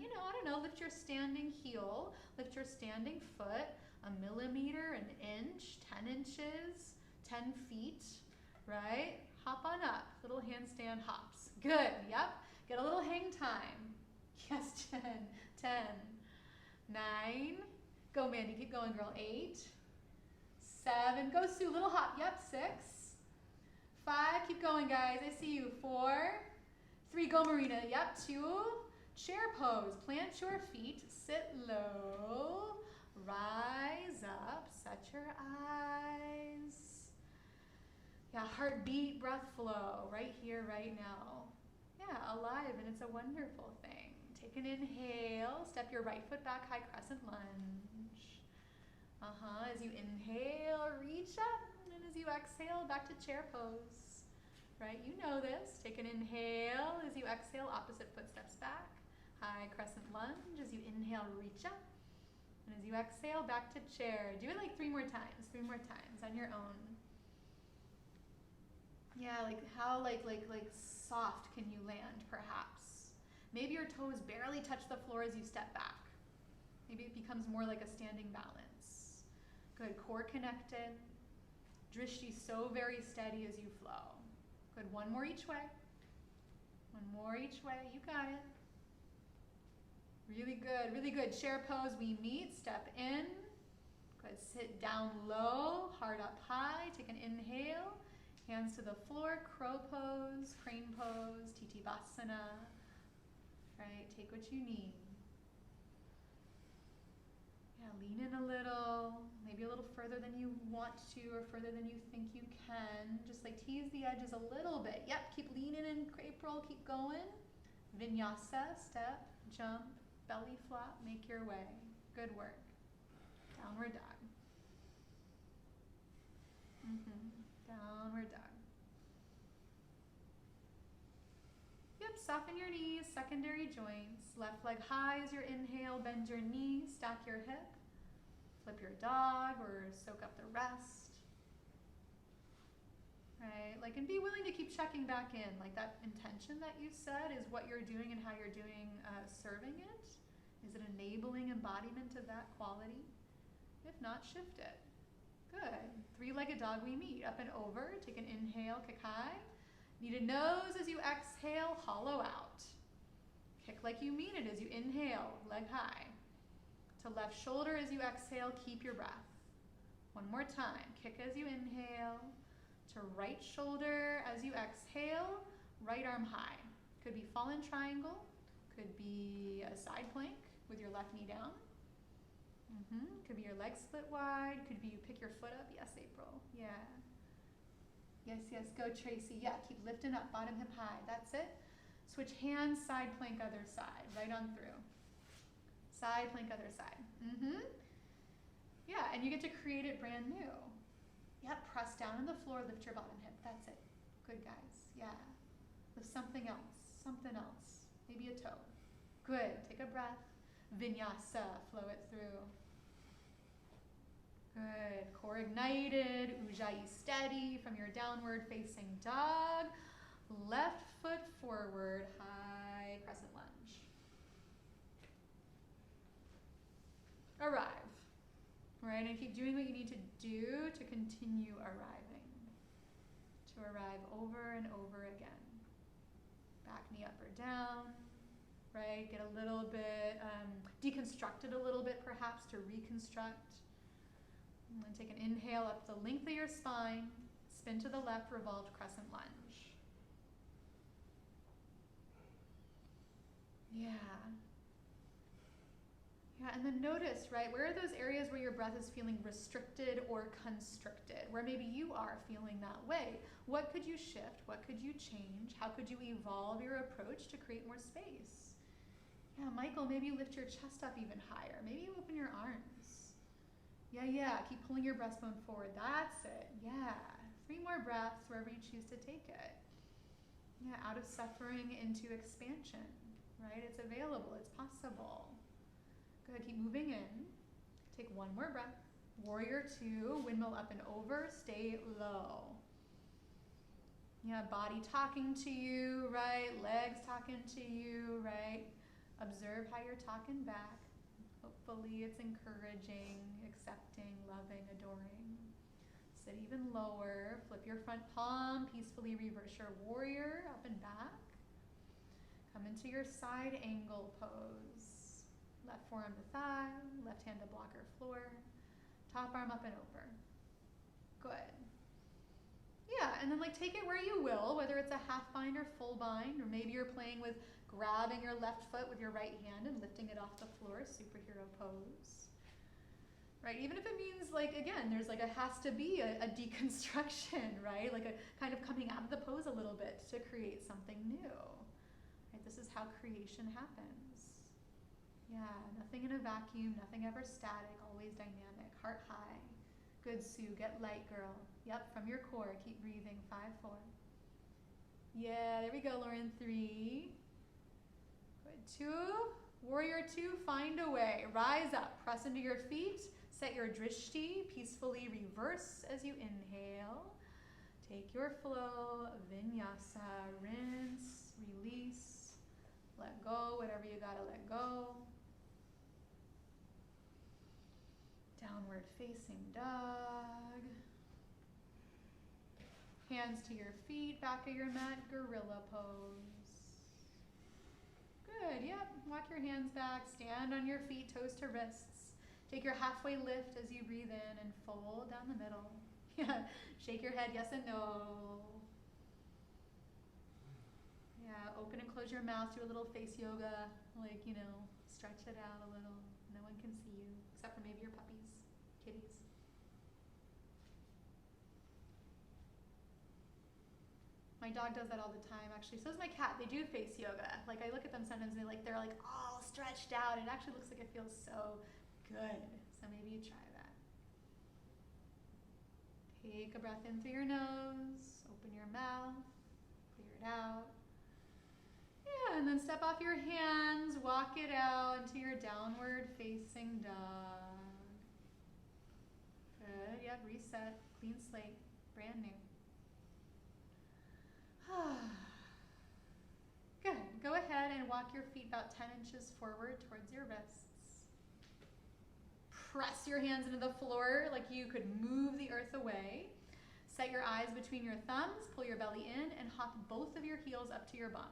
lift your standing heel, lift your standing foot 1 millimeter, 1 inch, 10 inches, 10 feet, right? Hop on up. Little handstand hops. Good. Yep. Get a little hang time. Yes, Jen. 10, 9. Go, Mandy. Keep going, girl. 8, 7. Go, Sue. Little hop. Yep. 6, 5. Keep going, guys. I see you. 4, 3. Go, Marina. Yep. 2. Chair pose. Plant your feet. Sit low. Rise up. Set your eyes. Yeah, heartbeat, breath flow. Right here, right now. Yeah, alive, and it's a wonderful thing. Take an inhale. Step your right foot back, high crescent lunge. As you inhale, reach up. And as you exhale, back to chair pose. Right, you know this. Take an inhale. As you exhale, opposite foot steps back. High crescent lunge. As you inhale, reach up. And as you exhale, back to chair. Do it like 3 more times on your own. Yeah, like how like soft can you land perhaps? Maybe your toes barely touch the floor as you step back. Maybe it becomes more like a standing balance. Good, core connected. Drishti so very steady as you flow. Good, one more each way. One more each way, you got it. Really good, really good. Chair pose, we meet, step in. Good, sit down low, heart up high. Take an inhale, hands to the floor, crow pose, crane pose, Titivasana. Right, take what you need. Yeah, lean in a little, maybe a little further than you want to or further than you think you can. Just like tease the edges a little bit. Yep, keep leaning in, crepe roll, keep going. Vinyasa, step, jump, belly flop, make your way. Good work. Downward dog. Downward dog. Yep, soften your knees, secondary joints. Left leg high as your inhale, bend your knee, stack your hip. Flip your dog or soak up the rest. Right, like, and be willing to keep checking back in. Like that intention that you said is what you're doing and how you're doing serving it. Is it enabling embodiment of that quality? If not, shift it. Good. 3-legged dog we meet. Up and over. Take an inhale, kick high. Kneaded nose as you exhale, hollow out. Kick like you mean it as you inhale, leg high. To left shoulder as you exhale, keep your breath. One more time. Kick as you inhale. To right shoulder as you exhale, right arm high. Could be fallen triangle. Could be a side plank with your left knee down. Could be your legs split wide. Could be you pick your foot up. Yes, April. Yeah. Yes, yes. Go, Tracy. Yeah, keep lifting up. Bottom hip high. That's it. Switch hands, side plank, other side. Right on through. Side plank, other side. Yeah, and you get to create it brand new. Yep, press down on the floor, lift your bottom hip. That's it. Good, guys. Yeah. Lift something else. Something else. Maybe a toe. Good. Take a breath. Vinyasa. Flow it through. Good. Core ignited. Ujjayi steady from your downward facing dog. Left foot forward. High crescent lunge. Arrive. Right, and keep doing what you need to do to continue arriving. To arrive over and over again. Back knee up or down. Right, get a little bit, deconstruct it a little bit perhaps to reconstruct. And then take an inhale up the length of your spine. Spin to the left, revolved crescent lunge. Yeah. Yeah, and then notice, right, where are those areas where your breath is feeling restricted or constricted, where maybe you are feeling that way? What could you shift? What could you change? How could you evolve your approach to create more space? Yeah, Michael, maybe you lift your chest up even higher. Maybe you open your arms. Yeah, keep pulling your breastbone forward. That's it. Yeah, 3 more breaths wherever you choose to take it. Yeah, out of suffering into expansion, right? It's available, it's possible. Good, keep moving in. Take 1 more breath. Warrior 2, windmill up and over, stay low. Yeah, body talking to you, right? Legs talking to you, right? Observe how you're talking back. Hopefully it's encouraging, accepting, loving, adoring. Sit even lower. Flip your front palm. Peacefully reverse your warrior up and back. Come into your side angle pose. Left forearm to thigh. Left hand to blocker floor. Top arm up and over. Good. Yeah, and then like take it where you will, whether it's a half bind or full bind, or maybe you're playing with grabbing your left foot with your right hand and lifting it off the floor, superhero pose. Right, even if it means like, again, there's like has to be a deconstruction, right? Like a kind of coming out of the pose a little bit to create something new. Right, this is how creation happens. Yeah, nothing in a vacuum, nothing ever static, always dynamic, heart high. Good, Sue, get light, girl. Yep, from your core, keep breathing, 5, 4. Yeah, there we go, Lauren, 3. 2. Warrior 2, find a way. Rise up, press into your feet. Set your drishti, peacefully reverse as you inhale. Take your flow, vinyasa, rinse, release, let go, whatever you gotta let go. Downward facing dog. Hands to your feet, back of your mat, gorilla pose. Good, yep. Walk your hands back, stand on your feet, toes to wrists. Take your halfway lift as you breathe in and fold down the middle. Yeah, shake your head, yes and no. Yeah, open and close your mouth, do a little face yoga, like, stretch it out a little. No one can see you, except for maybe your puppies, kitties. My dog does that all the time, actually. So does my cat. They do face yoga. Like, I look at them sometimes and they're like all stretched out. It actually looks like it feels so good. So maybe you try that. Take a breath in through your nose. Open your mouth. Clear it out. Yeah, and then step off your hands. Walk it out into your downward facing dog. Good. Yep, reset. Clean slate. Brand new. Good. Go ahead and walk your feet about 10 inches forward towards your wrists. Press your hands into the floor like you could move the earth away. Set your eyes between your thumbs, pull your belly in, and hop both of your heels up to your bum.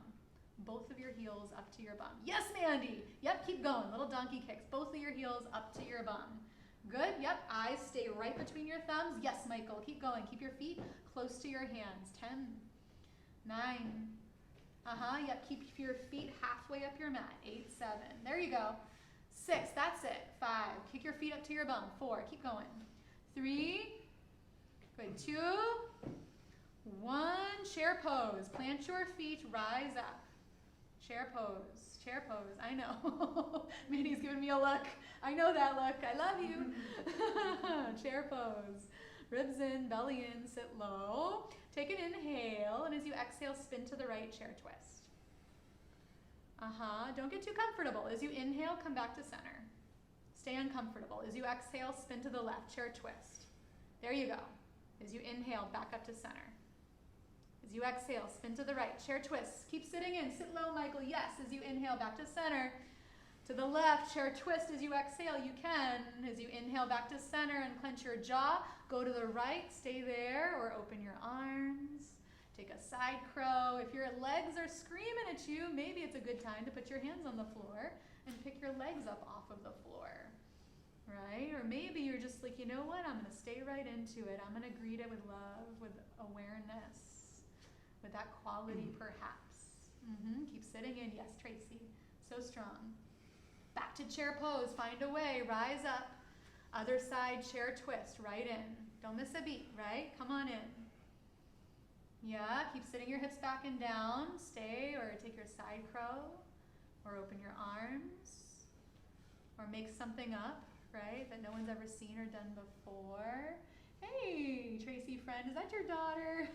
Both of your heels up to your bum. Yes, Mandy. Yep, keep going. Little donkey kicks. Both of your heels up to your bum. Good. Yep, eyes stay right between your thumbs. Yes, Michael. Keep going. Keep your feet close to your hands. 10. 9. Yep, keep your feet halfway up your mat. 8, 7. There you go. 6, that's it. 5, kick your feet up to your bum. 4, keep going. 3, good. 2, 1, chair pose. Plant your feet, rise up. Chair pose, chair pose. I know. Mandy's giving me a look. I know that look. I love you. Chair pose. Ribs in, belly in, sit low. Take an inhale, and as you exhale, spin to the right, chair twist. Don't get too comfortable. As you inhale, come back to center. Stay uncomfortable. As you exhale, spin to the left, chair twist. There you go. As you inhale, back up to center. As you exhale, spin to the right, chair twist. Keep sitting in, sit low, Michael. Yes, as you inhale, back to center. To the left, chair twist as you exhale, you can. As you inhale back to center and clench your jaw, go to the right, stay there, or open your arms. Take a side crow. If your legs are screaming at you, maybe it's a good time to put your hands on the floor and pick your legs up off of the floor, right? Or maybe you're just like, you know what, I'm gonna stay right into it. I'm gonna greet it with love, with awareness, with that quality perhaps. Keep sitting in, yes, Tracy, so strong. Back to chair pose, find a way, rise up. Other side, chair twist, right in. Don't miss a beat, right? Come on in. Yeah, keep sitting your hips back and down. Stay or take your side crow or open your arms or make something up, right, that no one's ever seen or done before. Hey, Tracy friend, is that your daughter?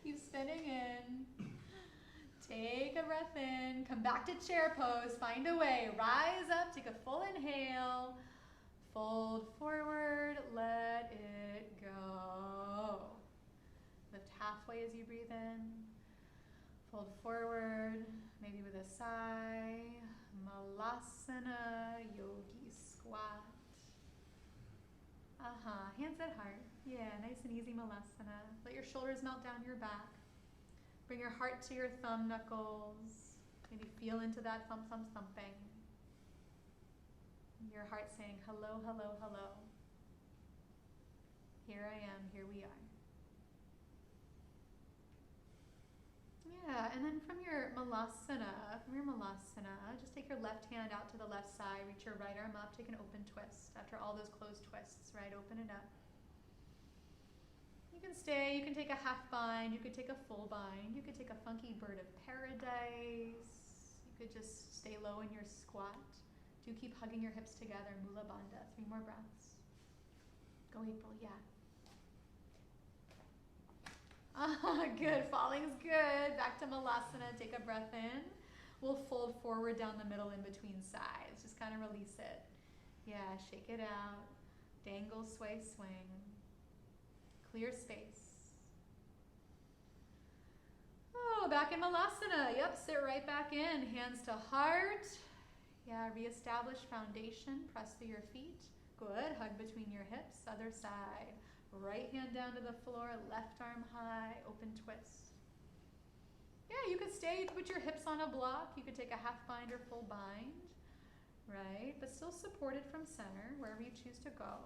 Keep spinning in. Take a breath in, come back to chair pose, find a way, rise up, take a full inhale, fold forward, let it go. Lift halfway as you breathe in, fold forward, maybe with a sigh, malasana, yogi squat. Hands at heart, yeah, nice and easy malasana. Let your shoulders melt down your back. Bring your heart to your thumb knuckles. Maybe feel into that thump, thump, thumping. Your heart saying, hello, hello, hello. Here I am, here we are. Yeah, and then from your malasana, just take your left hand out to the left side, reach your right arm up, take an open twist. After all those closed twists, right, open it up. You can stay, you can take a half bind, you could take a full bind, you could take a funky bird of paradise, you could just stay low in your squat. Do keep hugging your hips together, Mula Bandha. 3 more breaths. Go April, yeah. Good, falling's good. Back to Malasana, take a breath in. we'll fold forward down the middle in between sides. Just kind of release it. Yeah, shake it out. Dangle, sway, swing. Clear space. Oh, back in Malasana. Yep, sit right back in. Hands to heart. Yeah, reestablish foundation. Press through your feet. Good. Hug between your hips. Other side. Right hand down to the floor. Left arm high. Open twist. Yeah, you could stay. You could put your hips on a block. You could take a half bind or full bind. Right? But still supported from center, wherever you choose to go.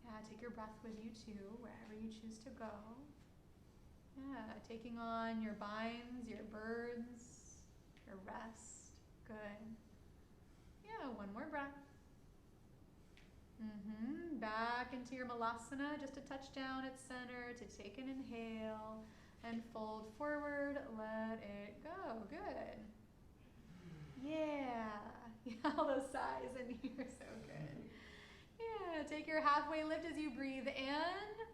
Yeah, take your breath with you too, wherever you choose to go. Yeah, taking on your binds, your birds, your rest. Good. Yeah, one more breath. Back into your Malasana, just a touch down at center to take an inhale and fold forward. Let it go. Good. Yeah. All those sighs in here, so good. Yeah, take your halfway lift as you breathe in.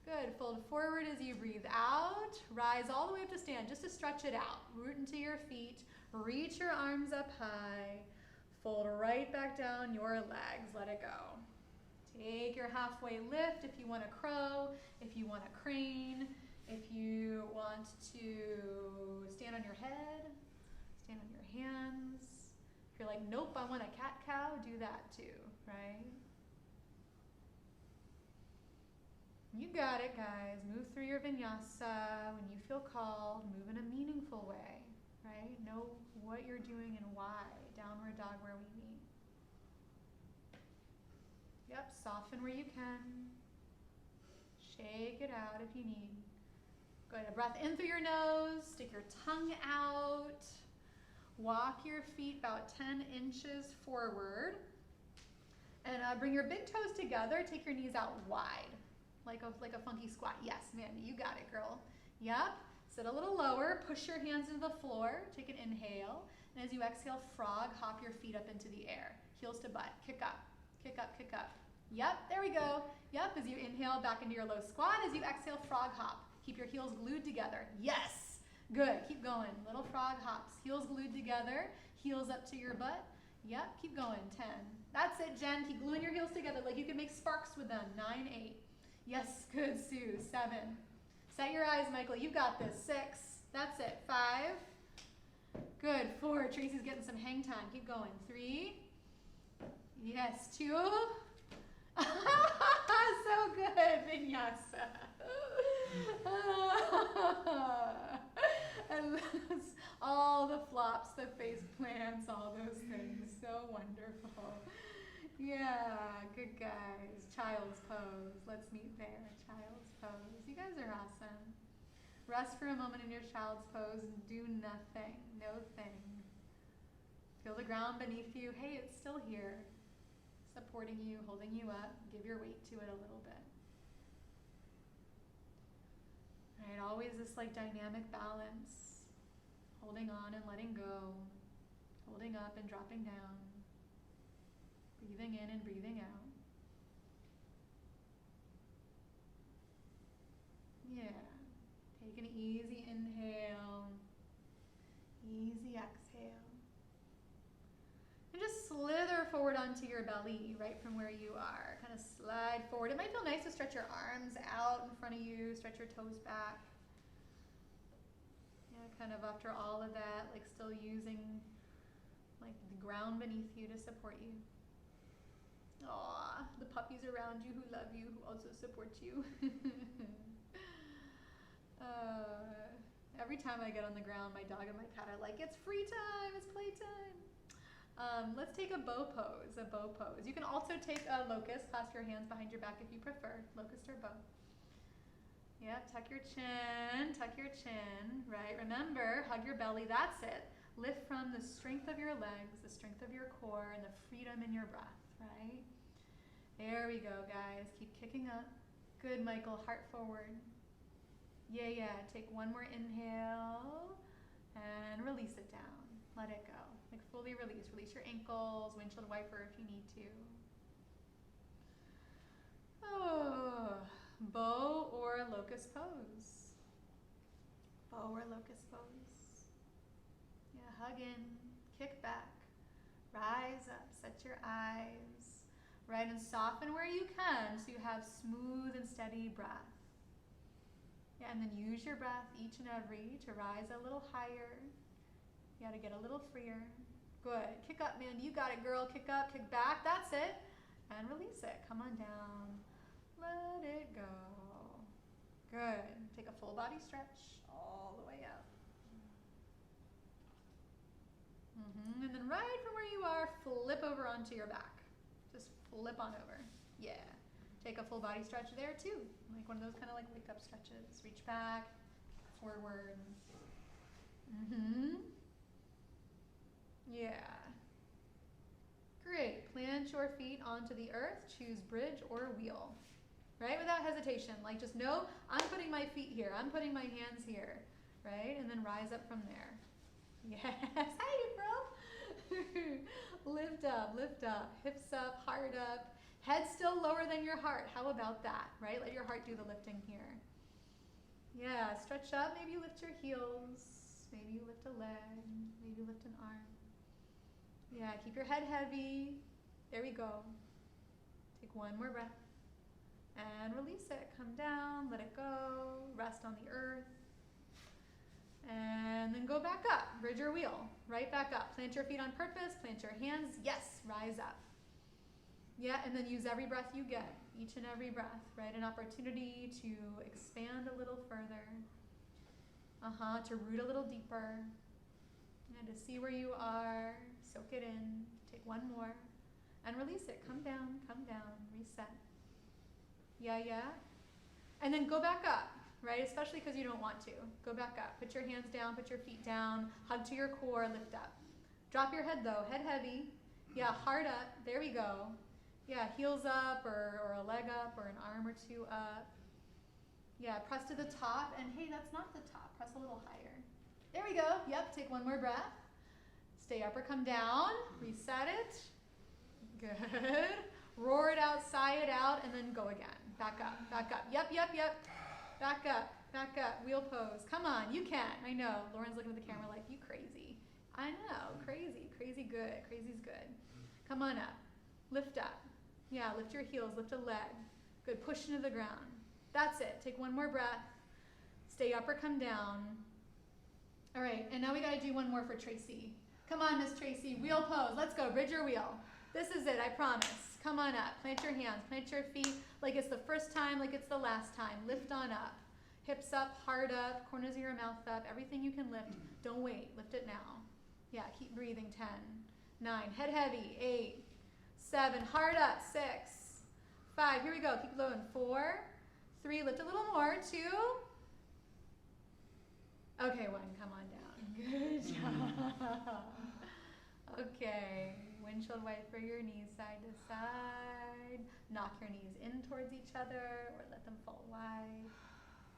Good, fold forward as you breathe out. Rise all the way up to stand, just to stretch it out. Root into your feet, reach your arms up high. Fold right back down your legs, let it go. Take your halfway lift if you want to crow, if you want to crane, if you want to stand on your head, stand on your hands. If you're like, nope, I want a cat-cow, do that too, right? You got it, guys. Move through your vinyasa when you feel called. Move in a meaningful way, right? Know what you're doing and why. Downward dog where we meet. Yep, soften where you can. Shake it out if you need. Go ahead, breath in through your nose. Stick your tongue out. Walk your feet about 10 inches forward. And bring your big toes together. Take your knees out wide. Like a funky squat. Yes, Mandy, you got it, girl. Yep. Sit a little lower. Push your hands into the floor. Take an inhale. And as you exhale, frog, hop your feet up into the air. Heels to butt. Kick up. Kick up, kick up. Yep, there we go. Yep, as you inhale back into your low squat. As you exhale, frog hop. Keep your heels glued together. Yes. Good. Keep going. Little frog hops. Heels glued together. Heels up to your butt. Yep, keep going. 10. That's it, Jen. Keep gluing your heels together like you can make sparks with them. 9, 8. Yes, good, Sue. 7. Set your eyes, Michael. You got this. 6. That's it. 5. Good. 4. Tracy's getting some hang time. Keep going. 3. Yes. 2. So good. Vinyasa. And all the flops, the face plants, all those things. So wonderful. Yeah, good guys. Child's pose. Let's meet there. Child's pose. You guys are awesome. Rest for a moment in your child's pose and do nothing. No thing. Feel the ground beneath you. Hey, it's still here. Supporting you, holding you up. Give your weight to it a little bit. All right, always this like dynamic balance. Holding on and letting go. Holding up and dropping down. Breathing in and breathing out. Yeah. Take an easy inhale. Easy exhale. And just slither forward onto your belly right from where you are. Kind of slide forward. It might feel nice to stretch your arms out in front of you. Stretch your toes back. Yeah, kind of after all of that, like still using like the ground beneath you to support you. Aw, the puppies around you who love you, who also support you. Every time I get on the ground, my dog and my cat are like, it's free time, it's playtime. Let's take a bow pose, You can also take a locust, clasp your hands behind your back if you prefer, locust or bow. Yeah, tuck your chin, right? Remember, hug your belly, that's it. Lift from the strength of your legs, the strength of your core, and the freedom in your breath, right? There we go, guys. Keep kicking up. Good, Michael. Heart forward. Yeah. Take one more inhale and release it down. Let it go. Like fully release. Release your ankles, windshield wiper if you need to. Oh, bow or locust pose. Bow or locust pose. Yeah, Hug in, kick back, rise up, set your eyes, right, and soften where you can so you have smooth and steady breath. Yeah, and then use your breath each and every to rise a little higher. You gotta get a little freer. Good. Kick up, man. You got it, girl. Kick up, kick back. That's it. And release it. Come on down. Let it go. Good. Take a full body stretch all the way up. And then right from where you are, flip over onto your back. Just flip on over. Yeah. Take a full body stretch there too. Like one of those kind of like wake up stretches. Reach back, forward. Yeah. Great. Plant your feet onto the earth. Choose bridge or wheel. Right? Without hesitation. Like just know, I'm putting my feet here. I'm putting my hands here. Right? And then rise up from there. Yes. Hey, bro. Lift up, lift up. Hips up, heart up. Head still lower than your heart. How about that? Right? Let your heart do the lifting here. Yeah. Stretch up. Maybe you lift your heels. Maybe you lift a leg. Maybe you lift an arm. Yeah. Keep your head heavy. There we go. Take one more breath. And release it. Come down. Let it go. Rest on the earth. And then go back up. Bridge or wheel. Right back up. Plant your feet on purpose. Plant your hands. Yes. Rise up. Yeah, and then use every breath you get. Each and every breath. Right? An opportunity to expand a little further. To root a little deeper. And to see where you are. Soak it in. Take one more. And release it. Come down. Come down. Reset. Yeah. And then go back up. Right? Especially because you don't want to. Go back up. Put your hands down. Put your feet down. Hug to your core. Lift up. Drop your head though. Head heavy. Yeah, heart up. There we go. Yeah, heels up or a leg up or an arm or two up. Yeah, press to the top. And hey, that's not the top. Press a little higher. There we go. Yep, take one more breath. Stay up or come down. Reset it. Good. Roar it out, sigh it out, and then go again. Back up, back up. Yep. Back up. Wheel pose. Come on, you can. I know. Lauren's looking at the camera like, you crazy. I know, crazy good. Crazy's good. Come on up. Lift up. Yeah, lift your heels, lift a leg. Good, push into the ground. That's it. Take one more breath. Stay up or come down. All right, and now we gotta do one more for Tracy. Come on, Miss Tracy, wheel pose. Let's go, bridge or wheel. This is it, I promise. Come on up, plant your hands, plant your feet like it's the first time, like it's the last time. Lift on up. Hips up, heart up, corners of your mouth up, everything you can lift. Don't wait, lift it now. Yeah, keep breathing. 10, 9, head heavy. 8, 7, heart up. 6, 5, here we go. Keep going. 4, 3, lift a little more. 2. Okay, 1, come on down. Good job. Okay, windshield wiper your knees side to side. Knock your knees in towards each other or let them fall wide.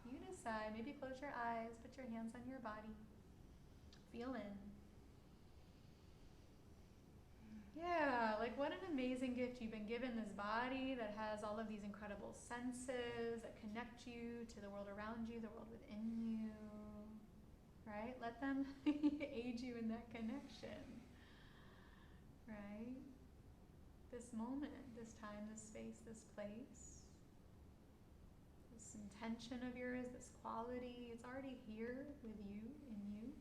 You decide. Maybe close your eyes. Put your hands on your body. Feel in. Yeah, like what an amazing gift you've been given, this body that has all of these incredible senses that connect you to the world around you, the world within you, right? Let them aid you in that connection, right? This moment, this time, this space, this place, this intention of yours, this quality, it's already here with you, in you.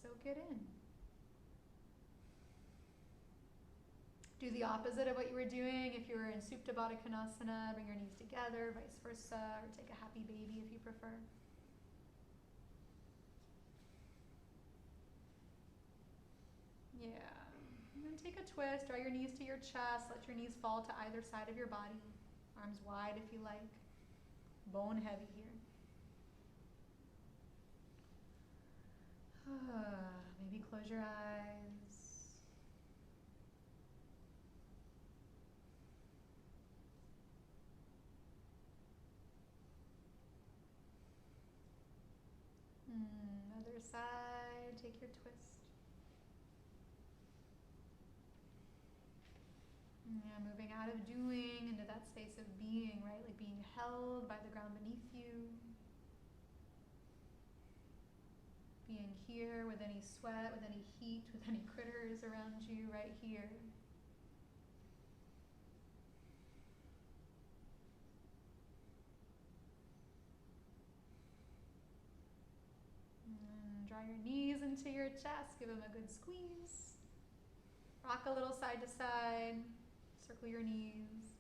Soak it in. Do the opposite of what you were doing. If you were in Supta Baddha Konasana, bring your knees together, vice versa, or take a happy baby if you prefer. Yeah. And then take a twist, draw your knees to your chest, let your knees fall to either side of your body. Arms wide if you like. Bone heavy here. Maybe close your eyes. Other side, take your twist. Yeah, moving out of doing into that space of being, right? Like being held by the ground beneath you. here with any sweat, with any heat, with any critters around you right here. And draw your knees into your chest, give them a good squeeze. Rock a little side to side, circle your knees.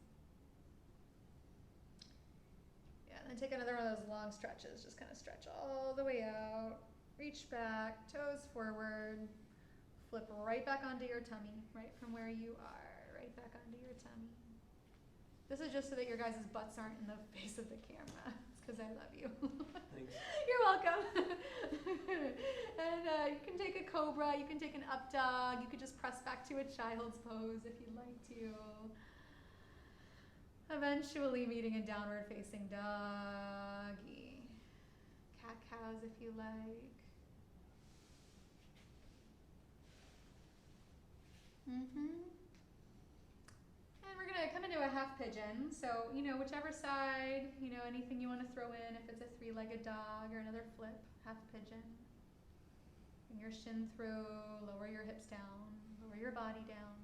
Yeah, and then take another one of those long stretches. Just kind of stretch all the way out. Reach back, toes forward. Flip right back onto your tummy, right from where you are. Right back onto your tummy. This is just so that your guys' butts aren't in the face of the camera. It's because I love you. Thanks. You're welcome. And you can take a cobra, you can take an up dog, you could just press back to a child's pose if you'd like to. Eventually meeting in downward facing doggy. Cat cows if you like. And we're going to come into a half pigeon. So, whichever side, anything you want to throw in. If it's a three-legged dog or another flip, half pigeon. Bring your shin through, lower your hips down, lower your body down.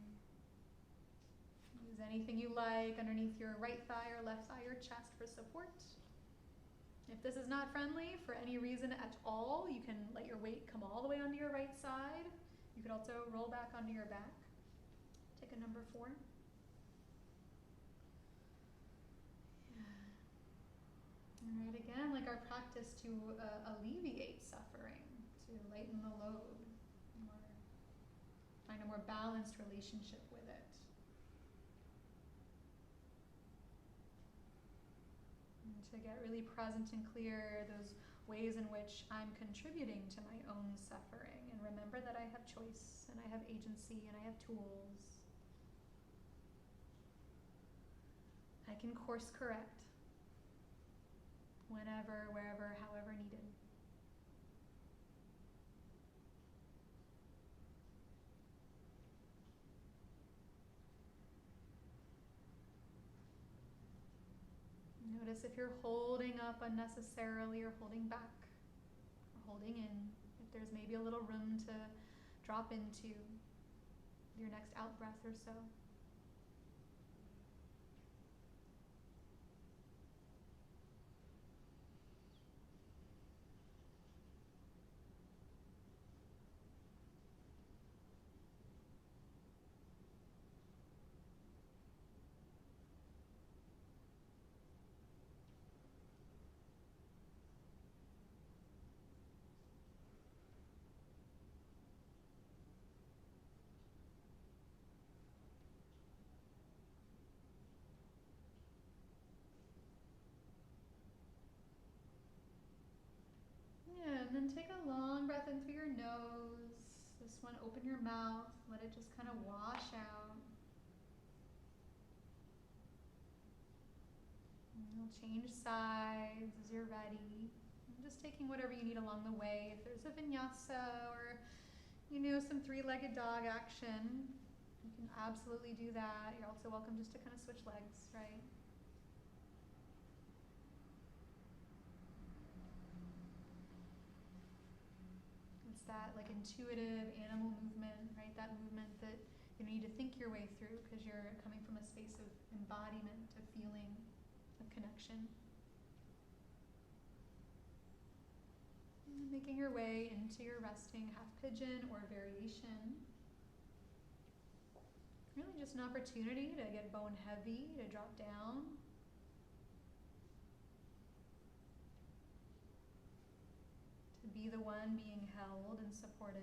Use anything you like underneath your right thigh or left thigh or chest for support. If this is not friendly for any reason at all, you can let your weight come all the way onto your right side. You could also roll back onto your back. Take a number 4. All right, again, like our practice to alleviate suffering, to lighten the load, or find a more balanced relationship with it. And to get really present and clear those ways in which I'm contributing to my own suffering, and remember that I have choice, and I have agency, and I have tools. I can course correct whenever, wherever, however needed. Notice if you're holding up unnecessarily or holding back or holding in. If there's maybe a little room to drop into your next out breath or so. Yeah, and then take a long breath in through your nose. This one, open your mouth. Let it just kind of wash out. And you'll change sides as you're ready. And just taking whatever you need along the way. If there's a vinyasa or, some three-legged dog action, you can absolutely do that. You're also welcome just to kind of switch legs, right? It's that like intuitive animal movement, right? That movement that you need to think your way through because you're coming from a space of embodiment, of feeling, of connection. And making your way into your resting half pigeon or variation. Really just an opportunity to get bone heavy, to drop down. To be the one being held and supported.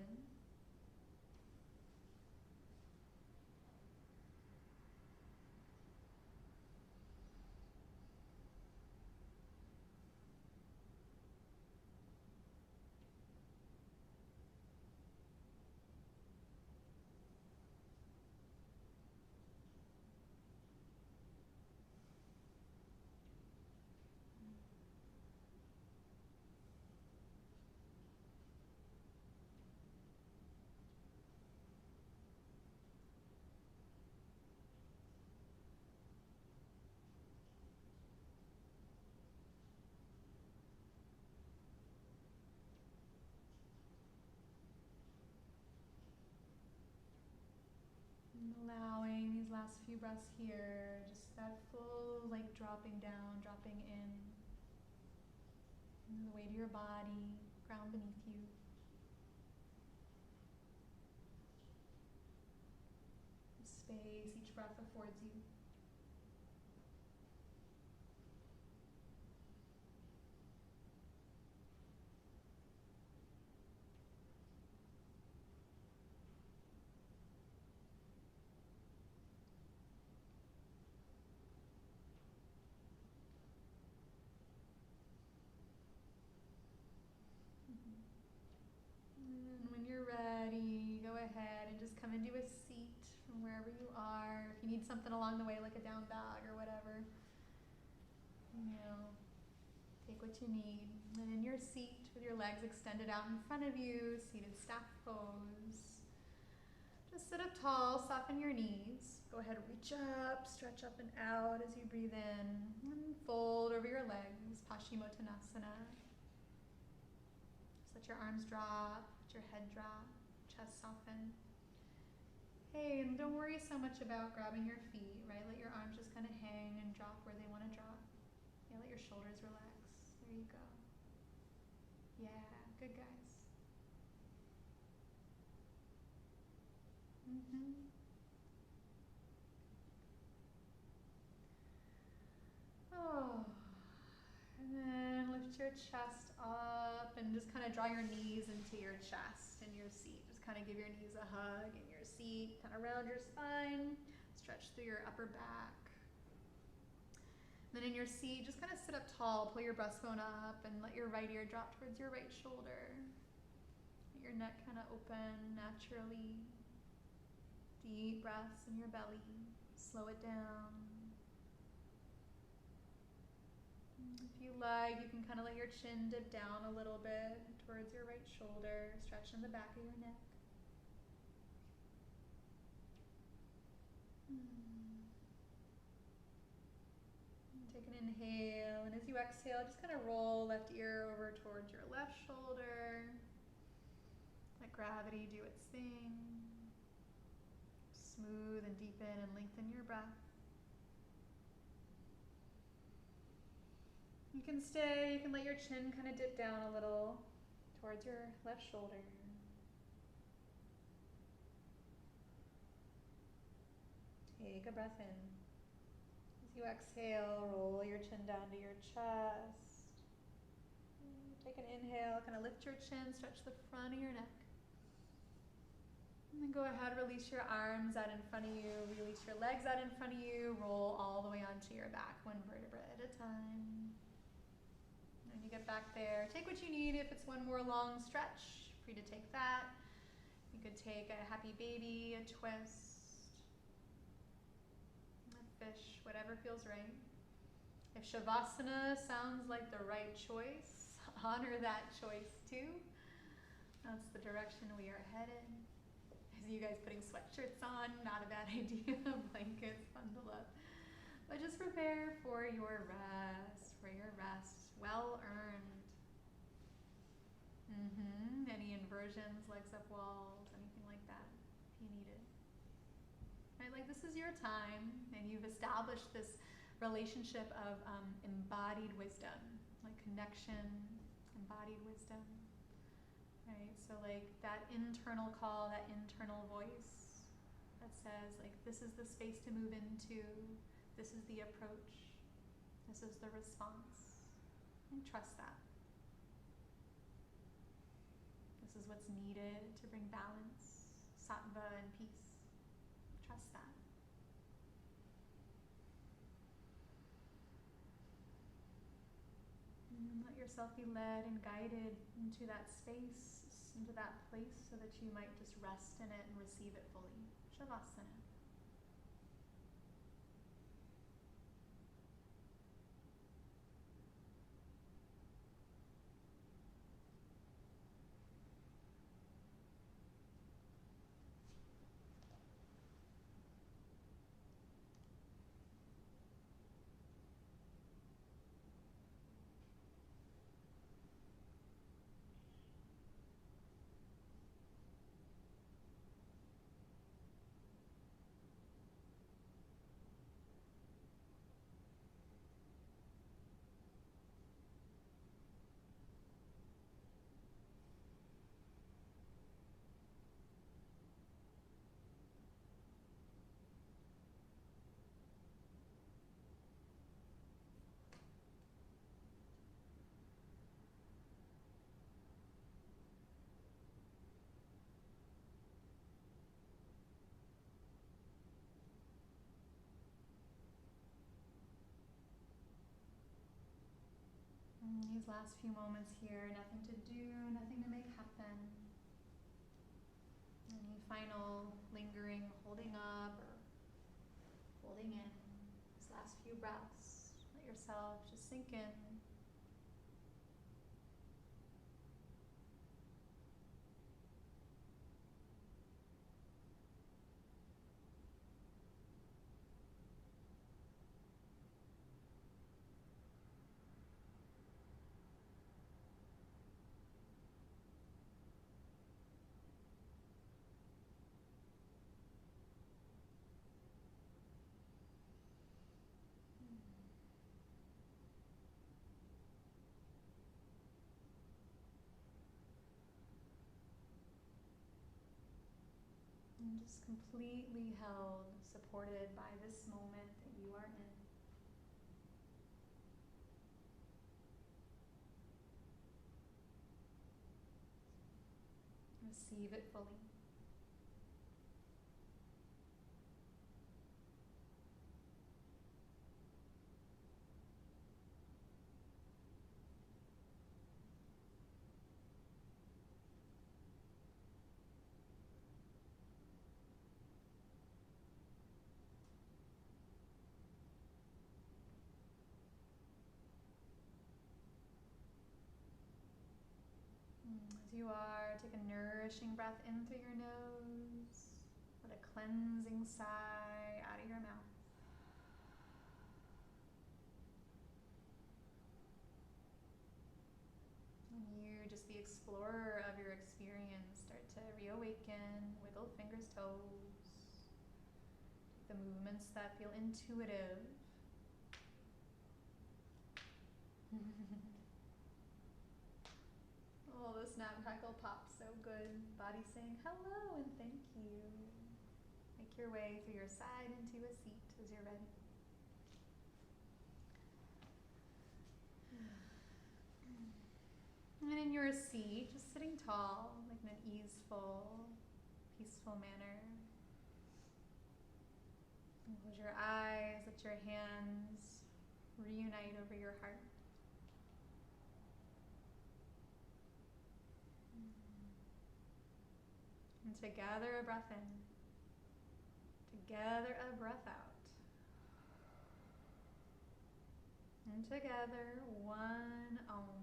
few breaths here, just that full like dropping down, dropping in. And the weight of your body, ground beneath you. The space each breath affords you. And when you're ready, go ahead and just come into a seat from wherever you are. If you need something along the way, like a down dog or whatever, take what you need. And in your seat, with your legs extended out in front of you, seated staff pose. Just sit up tall, soften your knees. Go ahead, reach up, stretch up and out as you breathe in. And fold over your legs, Paschimottanasana. Just let your arms drop, let your head drop, chest soften. Hey, and don't worry so much about grabbing your feet, right? Let your arms just kind of hang and drop where they want to drop. Yeah, let your shoulders relax. There you go. Yeah, good guys. Oh, and then lift your chest up and just kind of draw your knees into your chest in your seat. Just kind of give your knees a hug in your seat, kind of round your spine, stretch through your upper back. Then in your seat, just kind of sit up tall, pull your breastbone up, and let your right ear drop towards your right shoulder. Let your neck kind of open naturally. Deep breaths in your belly. Slow it down. If you like, you can kind of let your chin dip down a little bit towards your right shoulder, stretch in the back of your neck. Take an inhale, and as you exhale, just kind of roll left ear over towards your left shoulder. Let gravity do its thing. Smooth and deepen and lengthen your breath. You can stay, you can let your chin kind of dip down a little towards your left shoulder. Take a breath in. As you exhale, roll your chin down to your chest. Take an inhale, kind of lift your chin, stretch the front of your neck. And then go ahead, release your arms out in front of you, release your legs out in front of you, roll all the way onto your back, one vertebra at a time. And you get back there. Take what you need. If it's one more long stretch, free to take that. You could take a happy baby, a twist, a fish, whatever feels right. If Shavasana sounds like the right choice, honor that choice too. That's the direction we are headed. As you guys putting sweatshirts on, not a bad idea. Blankets, bundle up. But just prepare for your rest, well earned. Any inversions, legs up walls, anything like that, if you need it. Right, like this is your time, and you've established this relationship of embodied wisdom, like connection, embodied wisdom. Right, so like that internal call, that internal voice that says like, this is the space to move into, this is the approach, this is the response, and trust that. This is what's needed to bring balance, sattva, and peace. Trust that. And let yourself be led and guided into that space, into that place, so that you might just rest in it and receive it fully. Shavasana. These last few moments here, nothing to do, nothing to make happen. Any final lingering holding up or holding in. These last few breaths, let yourself just sink in. And just completely held, supported by this moment that you are in. Receive it fully. As you are, take a nourishing breath in through your nose. Let a cleansing sigh out of your mouth. And you, just the explorer of your experience, start to reawaken, wiggle fingers, toes. The movements that feel intuitive. Oh, the snap, crackle, pop, so good. Body saying hello and thank you. Make your way through your side into a seat as you're ready. And in your seat, just sitting tall, like in an easeful, peaceful manner. And close your eyes, let your hands reunite over your heart. And together a breath in. Together a breath out. And together one Om.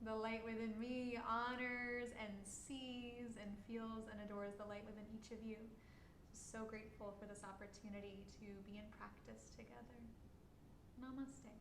The light within me honors and sees and feels and adores the light within each of you. So grateful for this opportunity to be in practice together. Namaste.